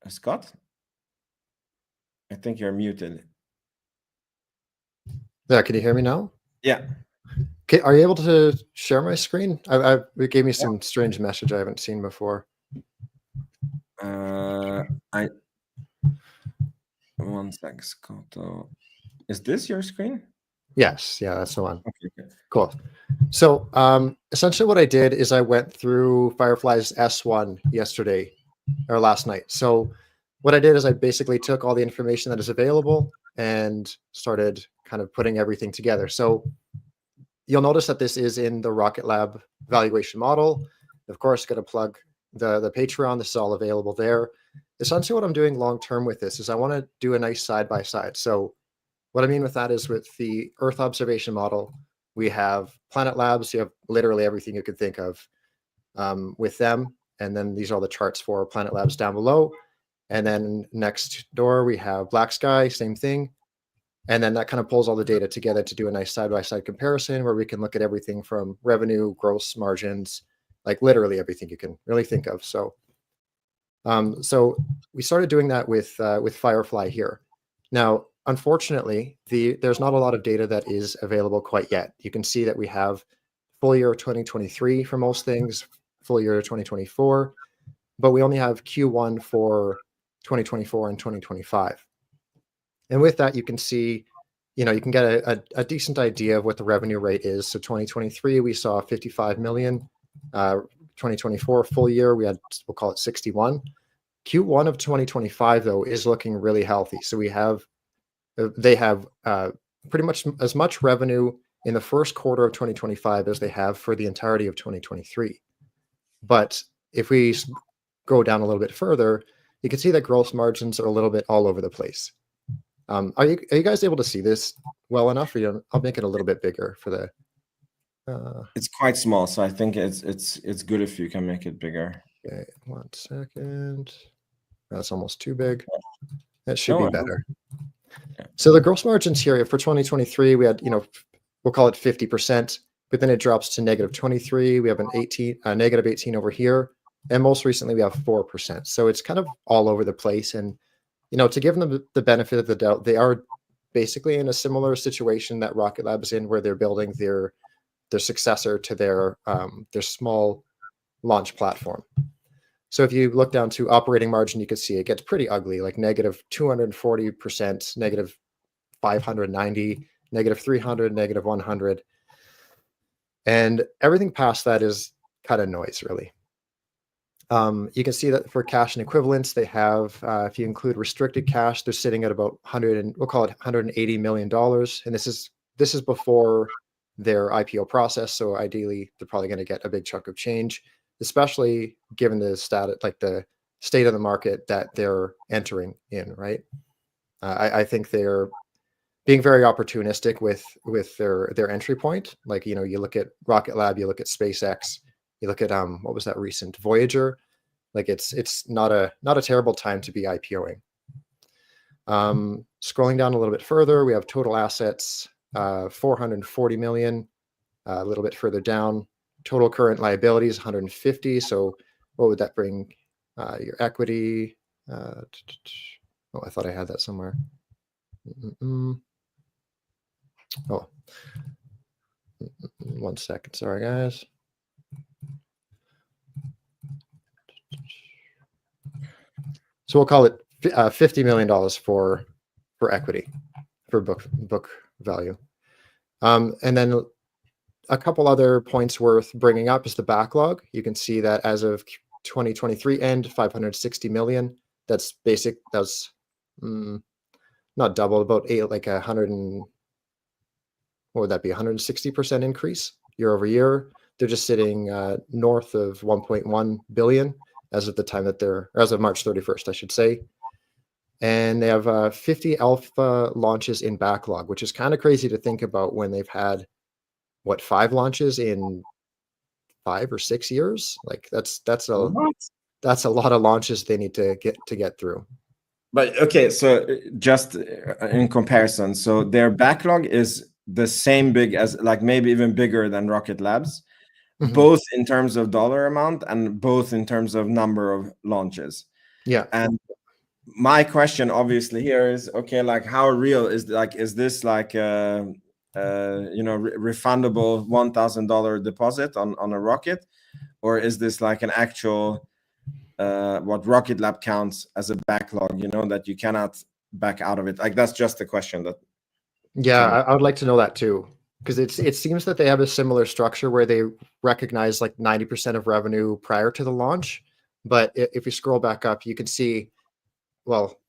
Scott, I think you're muted. Yeah, can you hear me now? Yeah. Okay, are you able to share my screen? It gave me some strange message I haven't seen before. One sec, Scott. Is this your screen? Yes, yeah, that's the one. Okay. Cool. So essentially what I did is I went through Firefly's S1 yesterday or last night. So what I did is I basically took all the information that is available and started kind of putting everything together. So you'll notice that this is in the Rocket Lab valuation model. Of course, got to plug the Patreon. This is all available there. Essentially what I'm doing long-term with this is I want to do a nice side-by-side. So what I mean with that is with the Earth observation model, we have Planet Labs. You have literally everything you could think of with them. And then these are all the charts for Planet Labs down below. And then next door, we have BlackSky, same thing. And then that kind of pulls all the data together to do a nice side-by-side comparison where we can look at everything from revenue, gross margins, like literally everything you can really think of. So, so we started doing that with Firefly here. Now, unfortunately, there's not a lot of data that is available quite yet. You can see that we have full year 2023 for most things, full year 2024, but we only have Q1 for 2024 and 2025. And with that, you can see, you can get a decent idea of what the revenue rate is. So 2023, we saw 55 million. 2024 full year, we'll call it 61. Q1 of 2025, though, is looking really healthy. So they have pretty much as much revenue in the first quarter of 2025 as they have for the entirety of 2023. But if we go down a little bit further, you can see that gross margins are a little bit all over the place. Are you guys able to see this well enough? Or I'll make it a little bit bigger for the. It's quite small, so I think it's good if you can make it bigger. Okay, 1 second. That's almost too big. That should be better. Yeah. So the gross margins here for 2023, we had, we'll call it 50%, but then it drops to -23. We have negative 18 over here. And most recently we have 4%. So it's kind of all over the place. And, to give them the benefit of the doubt, they are basically in a similar situation that Rocket Lab is in, where they're building their successor to their small launch platform. So if you look down to operating margin, you can see it gets pretty ugly, like -240%, -590, -300, -100. And everything past that is kind of noise, really. You can see that for cash and equivalents, they have, if you include restricted cash, they're sitting at about we'll call it $180 million. And this is before their IPO process. So ideally, they're probably going to get a big chunk of change, especially given the the state of the market that they're entering in, right? I think they're being very opportunistic with their entry point. Like, you look at Rocket Lab, you look at SpaceX, you look at what was that recent Voyager? Like it's not a terrible time to be IPOing. Scrolling down a little bit further, we have total assets, 440 million. A little bit further down, total current liabilities, 150. So what would that bring? Your equity. Oh, I thought I had that somewhere. Oh, 1 second. Sorry, guys. So we'll call it $50 million for equity, for book value. And then a couple other points worth bringing up is the backlog. You can see that as of 2023 end, 560 million. That's basic. That's not double, about 100 what would that be? 160% increase year over year. They're just sitting north of 1.1 billion as of the time that as of March 31st, I should say. And they have 50 alpha launches in backlog, which is kind of crazy to think about when they've had 5 launches in 5 or 6 years. Like that's a lot of launches they need to get through. But okay, so just in comparison, so their backlog is the same big as, like, maybe even bigger than Rocket Labs, both in terms of dollar amount and both in terms of number of launches. Yeah. And my question obviously here is, okay, like, how real is this like refundable $1,000 deposit on a rocket, or is this like an actual what Rocket Lab counts as a backlog, that you cannot back out of it? Like, that's just the question that. Yeah, I would like to know that too. because it seems that they have a similar structure where they recognize like 90% of revenue prior to the launch. But if you scroll back up, you can see, well,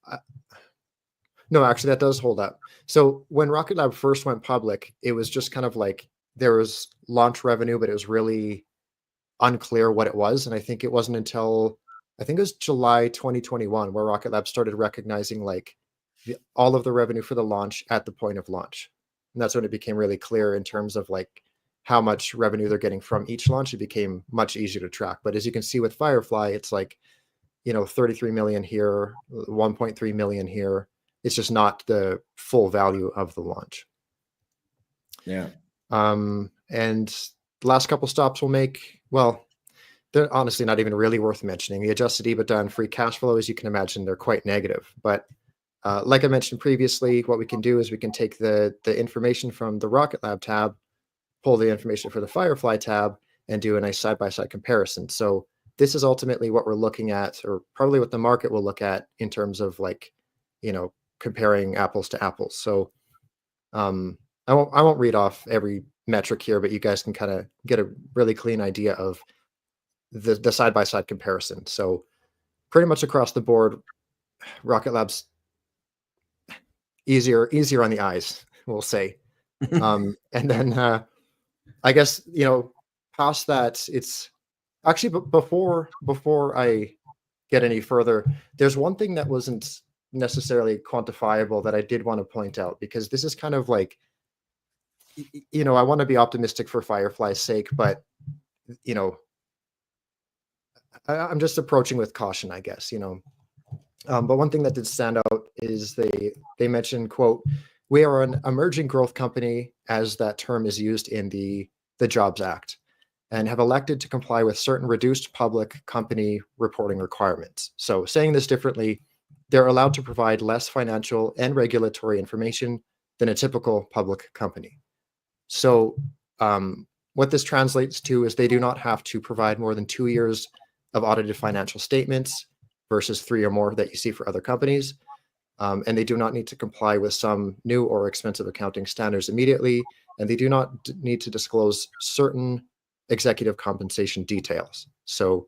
no, actually that does hold up. So when Rocket Lab first went public, it was just kind of like there was launch revenue, but it was really unclear what it was. And I think it wasn't until, I think it was July 2021 where Rocket Lab started recognizing like all of the revenue for the launch at the point of launch. And that's when it became really clear in terms of like how much revenue they're getting from each launch. It became much easier to track. But as you can see with Firefly, it's like, 33 million here, 1.3 million here. It's just not the full value of the launch. Yeah. And the last couple stops we'll make, well, they're honestly not even really worth mentioning. The adjusted EBITDA and free cash flow, as you can imagine, they're quite negative. But like I mentioned previously, what we can do is we can take the information from the Rocket Lab tab, pull the information for the Firefly tab, and do a nice side-by-side comparison. So this is ultimately what we're looking at, or probably what the market will look at in terms of like, comparing apples to apples. So I won't read off every metric here, but you guys can kind of get a really clean idea of the side-by-side comparison. So pretty much across the board, Rocket Lab's easier on the eyes, we'll say. And then I guess, past that, it's actually, before I get any further, there's one thing that wasn't necessarily quantifiable that I did want to point out, because this is kind of like, I want to be optimistic for Firefly's sake, but I'm just approaching with caution, I guess. But one thing that did stand out is they mentioned, quote, "We are an emerging growth company," as that term is used in the Jobs Act, and have elected to comply with certain reduced public company reporting requirements. So saying this differently, they're allowed to provide less financial and regulatory information than a typical public company. So what this translates to is they do not have to provide more than 2 years of audited financial statements versus 3 or more that you see for other companies. And they do not need to comply with some new or expensive accounting standards immediately. And they do not need to disclose certain executive compensation details. So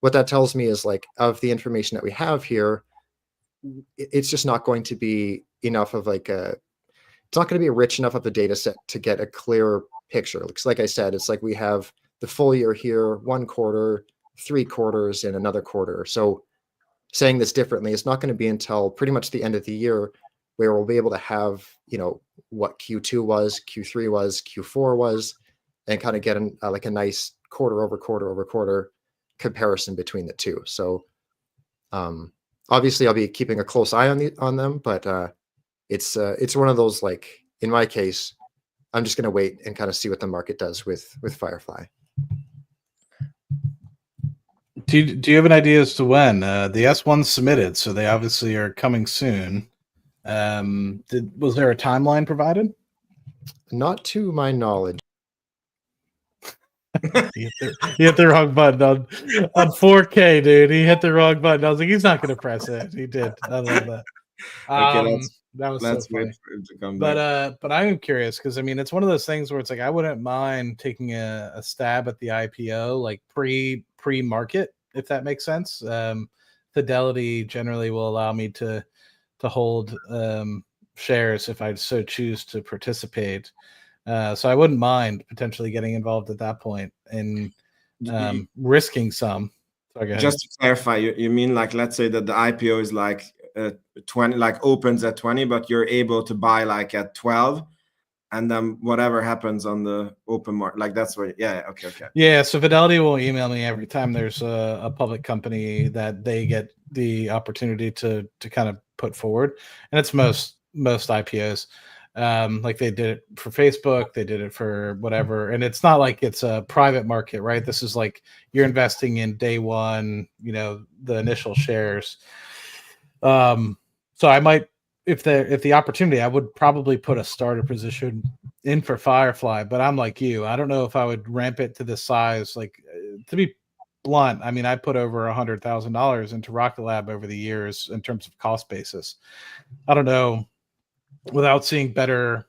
what that tells me is, like, of the information that we have here, it's just not going to be enough of like it's not going to be rich enough of a data set to get a clear picture. Like I said, it's like we have the full year here, 1 quarter, 3 quarters, and another quarter. So saying this differently, it's not going to be until pretty much the end of the year where we'll be able to have, what Q2 was, Q3 was, Q4 was, and kind of get like a nice quarter over quarter comparison between the two. So obviously I'll be keeping a close eye on them, but it's one of those, like, in my case, I'm just going to wait and kind of see what the market does with Firefly. Do you have an idea as to when the S1's submitted? So they obviously are coming soon. Was there a timeline provided? Not to my knowledge. He hit the wrong button on 4K, dude. He hit the wrong button. I was like, he's not going to press it. He did. I love that. Okay, that was let's so funny. wait for him to come back. But I'm curious because, I mean, it's one of those things where it's like I wouldn't mind taking a stab at the IPO, like pre-market, if that makes sense. Fidelity generally will allow me to hold shares if I so choose to participate. So I wouldn't mind potentially getting involved at that point and risking some. Just to clarify, you mean, like, let's say that the IPO is like 20, like opens at 20, but you're able to buy like at 12, and then whatever happens on the open market, like that's what. Yeah. Okay. Yeah. So Fidelity will email me every time there's a public company that they get the opportunity to kind of put forward, and it's most IPOs. Like they did it for Facebook, they did it for whatever, and it's not like it's a private market, right? This is like you're investing in day one, the initial shares. So I might, if the opportunity, I would probably put a starter position in for Firefly, but I'm like you, I don't know if I would ramp it to this size. Like, to be blunt, I mean, I put over $100,000 into Rocket Lab over the years in terms of cost basis. I don't know, without seeing better,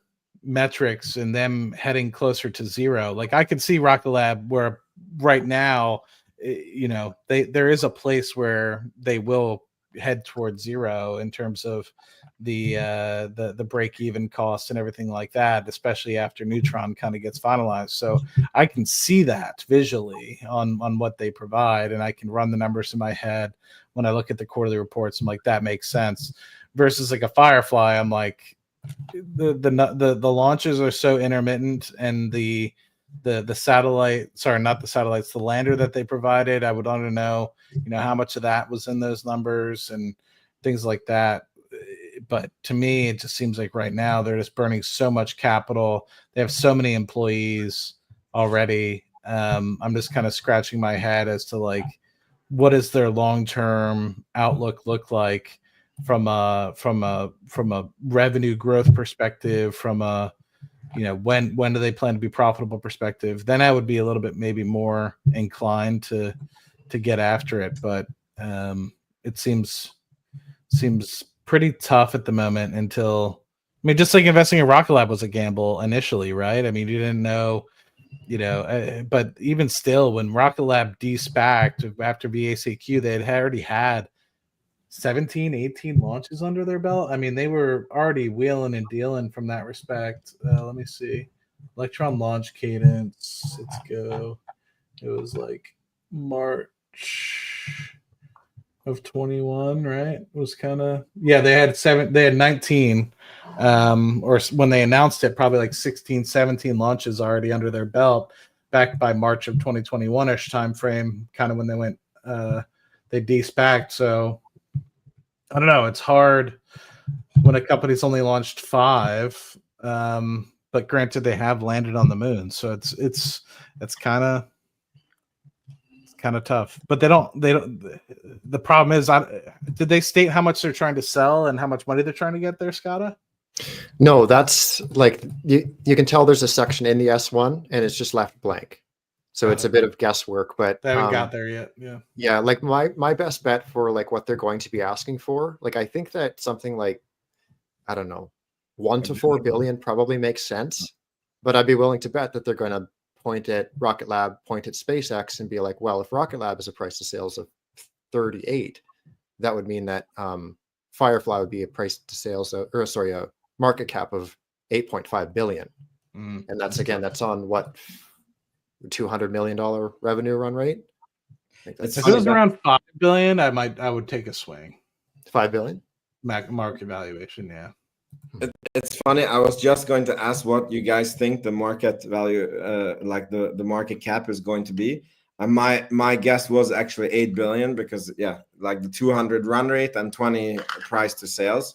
metrics and them heading closer to zero. Like I could see Rocket Lab where right now, there is a place where they will head towards zero in terms of the break even costs and everything like that, especially after Neutron kind of gets finalized. So I can see that visually on what they provide, and I can run the numbers in my head when I look at the quarterly reports. I'm like, that makes sense. Versus like a Firefly, I'm like, the launches are so intermittent, and the satellite, sorry, not the satellites, the lander that they provided, I would want to know, how much of that was in those numbers and things like that. But to me, it just seems like right now they're just burning so much capital. They have so many employees already. I'm just kind of scratching my head as to like, what does their long-term outlook look like from a revenue growth perspective, from a when do they plan to be profitable perspective? Then I would be a little bit maybe more inclined to get after it. But it seems pretty tough at the moment until, I mean, just like investing in Rocket Lab was a gamble initially, right? I mean, you didn't know, but even still, when Rocket Lab de-SPAC'd after VACQ, they had already had 17, 18 launches under their belt. I mean, they were already wheeling and dealing from that respect. Let me see. Electron launch cadence. Let's go. It was like March of 21, right? It was kind of, yeah, they had 19. Or when they announced it, probably like 16, 17 launches already under their belt back by March of 2021-ish time frame, kind of when they went, they de-SPAC'd. So I don't know. It's hard when a company's only launched 5, but granted, they have landed on the moon, so it's kind of tough. But they don't. The problem is, did they state how much they're trying to sell and how much money they're trying to get there, Scotta? No, that's like you can tell there's a section in the S1 and it's just left blank. So it's a bit of guesswork, but they haven't got there yet. Yeah, like my best bet for like what they're going to be asking for, like I think that something like, I don't know, 1 to 4 billion probably makes sense. But I'd be willing to bet that they're going to point at Rocket Lab, point at SpaceX, and be like, well, if Rocket Lab is a price to sales of 38, that would mean that Firefly would be a price to sales of, or sorry, a market cap of 8.5 billion. And that's on what, $200 million revenue run rate. If it was around 5 billion, I would take a swing. 5 billion market valuation. Yeah. It's funny. I was just going to ask what you guys think the market value, like the market cap is going to be. And my guess was actually 8 billion because like the 200 run rate and 20 price to sales.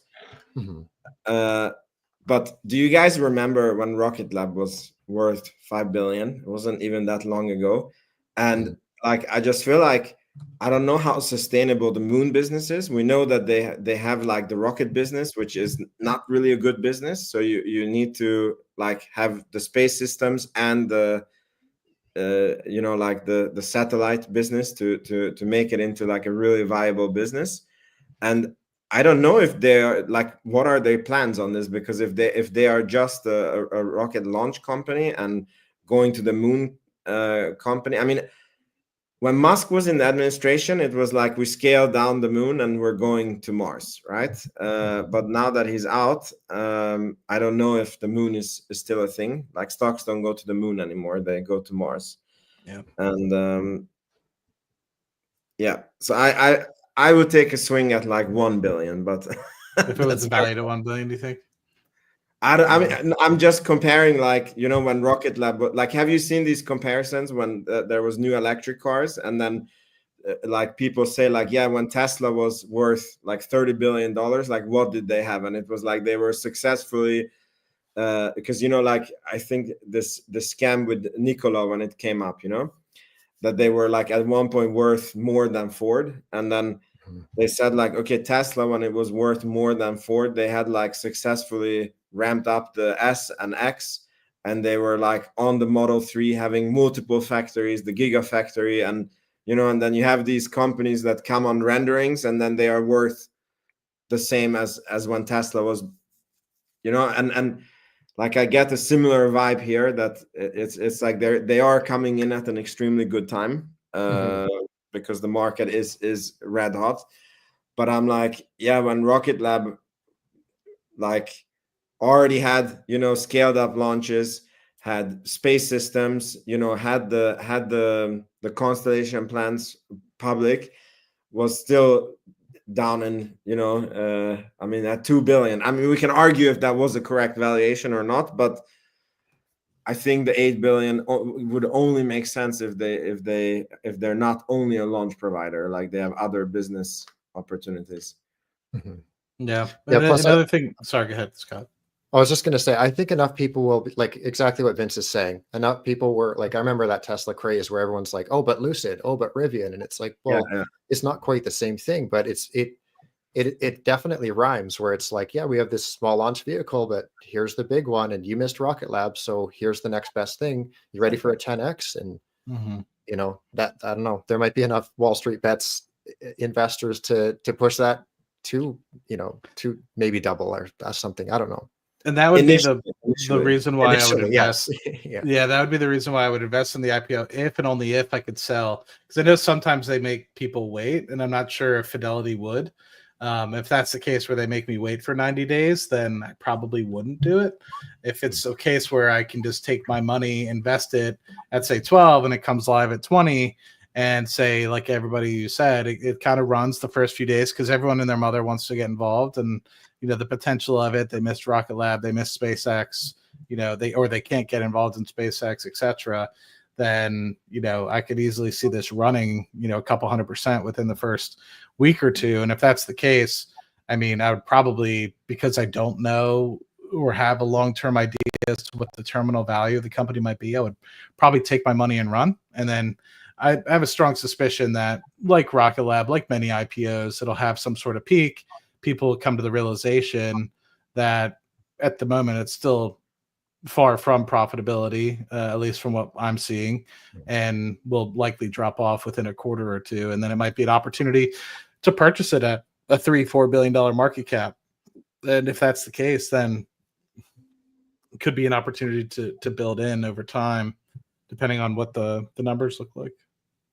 But do you guys remember when Rocket Lab was worth 5 billion? It wasn't even that long ago. And like, I just feel like, I don't know how sustainable the moon business is. We know that they have like the rocket business, which is not really a good business. So you need to like have the space systems and the like the satellite business to make it into like a really viable business. And I don't know if they're like, what are their plans on this? Because if they are just a rocket launch company and going to the moon company, I mean, when Musk was in the administration, it was like we scaled down the moon and we're going to Mars, right? But now that he's out, I don't know if the moon is still a thing. Like stocks don't go to the moon anymore; they go to Mars. Yeah. And so I would take a swing at like 1 billion, but if it was valued at 1 billion, do you think? I mean, I'm just comparing, like, when Rocket Lab, like, have you seen these comparisons when there was new electric cars, and then like people say like, yeah, when Tesla was worth like $30 billion, like what did they have? And it was like they were successfully because like I think the scam with Nikola when it came up, that they were like at one point worth more than Ford, and then they said like, okay, Tesla, when it was worth more than Ford, they had like successfully ramped up the S and X, and they were like on the Model 3 having multiple factories, the Gigafactory, and and then you have these companies that come on renderings and then they are worth the same as when Tesla was, and like I get a similar vibe here that it's like they are coming in at an extremely good time because the market is red hot. But I'm like, yeah, when Rocket Lab like already had, you know, scaled up launches, had space systems, you know, had the constellation plans public, was still down in, you know, I mean, at 2 billion. I mean, we can argue if that was the correct valuation or not, but I think the 8 billion would only make sense if they're not only a launch provider, like they have other business opportunities. Yeah. Yeah, And plus another thing. Sorry, go ahead, Scott. I was just going to say, I think enough people will be like exactly what Vince is saying. Enough people were like, I remember that Tesla craze where everyone's like, oh, but Lucid, oh, but Rivian. And it's like, well, it's not quite the same thing, but it definitely rhymes where it's like, yeah, we have this small launch vehicle, but here's the big one. And you missed Rocket Lab. So here's the next best thing. You ready for a 10X? And, you know, that, I don't know, there might be enough Wall Street bets investors to push that to, you know, to maybe double or something. I don't know. And that would be the reason why I would invest. Yes. Yeah, that would be the reason why I would invest in the IPO if and only if I could sell. Because I know sometimes they make people wait, and I'm not sure if Fidelity would. If that's the case where they make me wait for 90 days, then I probably wouldn't do it. If it's a case where I can just take my money, invest it at, say, 12, and it comes live at 20, and say, like everybody you said, it kind of runs the first few days because everyone and their mother wants to get involved. And you know, the potential of it, they missed Rocket Lab, they missed SpaceX, you know, they can't get involved in SpaceX, etc. Then, you know, I could easily see this running, you know, a couple 100% within the first week or two. And if that's the case, I mean, I would probably, because I don't know or have a long-term idea as to what the terminal value of the company might be, I would probably take my money and run. And then I have a strong suspicion that, like Rocket Lab, like many IPOs, it'll have some sort of peak. People come to the realization that at the moment it's still far from profitability, at least from what I'm seeing, and will likely drop off within a quarter or two. And then it might be an opportunity to purchase it at a $3-4 billion market cap. And if that's the case, then it could be an opportunity to build in over time, depending on what the numbers look like.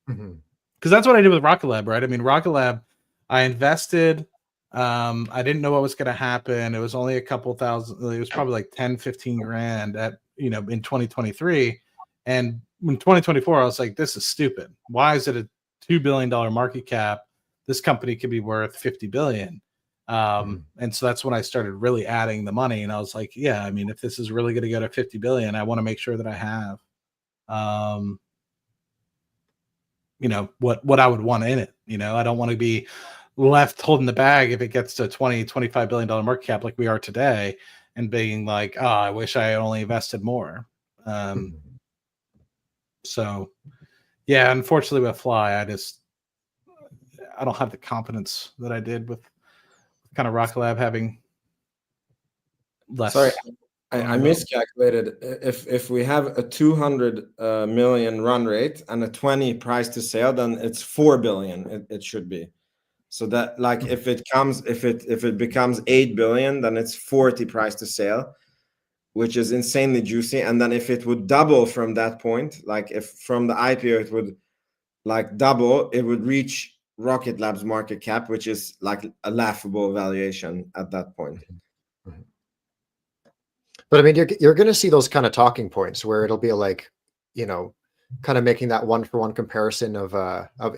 Because that's what I did with Rocket Lab, right? I mean, Rocket Lab, I invested. I didn't know what was going to happen. It was only a couple thousand. It was probably like 10, 15 grand at, you know, in 2023. And in 2024, I was like, this is stupid. Why is it a $2 billion market cap? This company could be worth 50 billion. And so that's when I started really adding the money. And I was like, yeah, I mean, if this is really going to go to 50 billion, I want to make sure that I have, you know, what I would want in it. You know, I don't want to be left holding the bag if it gets to $20-25 billion market cap like we are today and being like, oh, I wish I had only invested more. So yeah, unfortunately with Fly, I don't have the confidence that I did with kind of Rocket Lab having less. Sorry, I miscalculated. If we have a 200 million run rate and a 20 price to sale, then it's 4 billion. It should be. So that, like, if it becomes 8 billion, then it's 40 price to sale, which is insanely juicy. And then if it would double from that point, like if from the IPO it would like double, it would reach Rocket Lab's market cap, which is like a laughable valuation at that point. But I mean, you're going to see those kind of talking points where it'll be like, you know, kind of making that one-for-one comparison of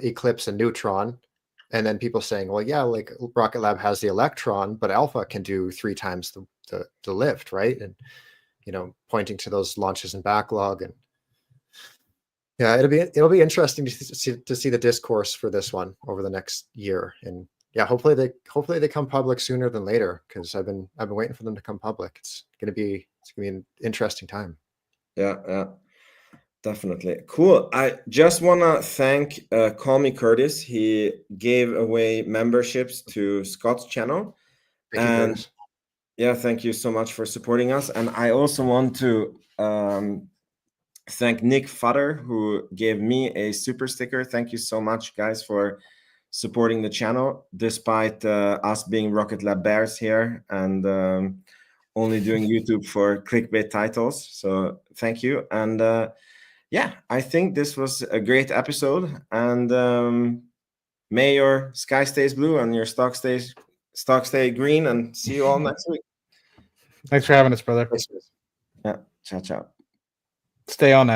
Eclipse and Neutron. And then people saying, well, yeah, like Rocket Lab has the Electron, but Alpha can do 3 times the lift, right? And, you know, pointing to those launches and backlog. And yeah, it'll be interesting to see the discourse for this one over the next year. And yeah, hopefully they come public sooner than later, because I've been waiting for them to come public. It's gonna be an interesting time. Yeah. Definitely. Cool. I just want to thank Call Me Curtis. He gave away memberships to Scott's channel. Thank you, Curtis. Yeah, thank you so much for supporting us. And I also want to thank Nick Futter, who gave me a super sticker. Thank you so much, guys, for supporting the channel, despite us being Rocket Lab bears here and only doing YouTube for clickbait titles. So thank you. And yeah, I think this was a great episode. And may your sky stays blue and your stock stay green. And see you all next week. Thanks for having us, brother. Thanks, guys. Yeah, ciao, ciao. Stay on that.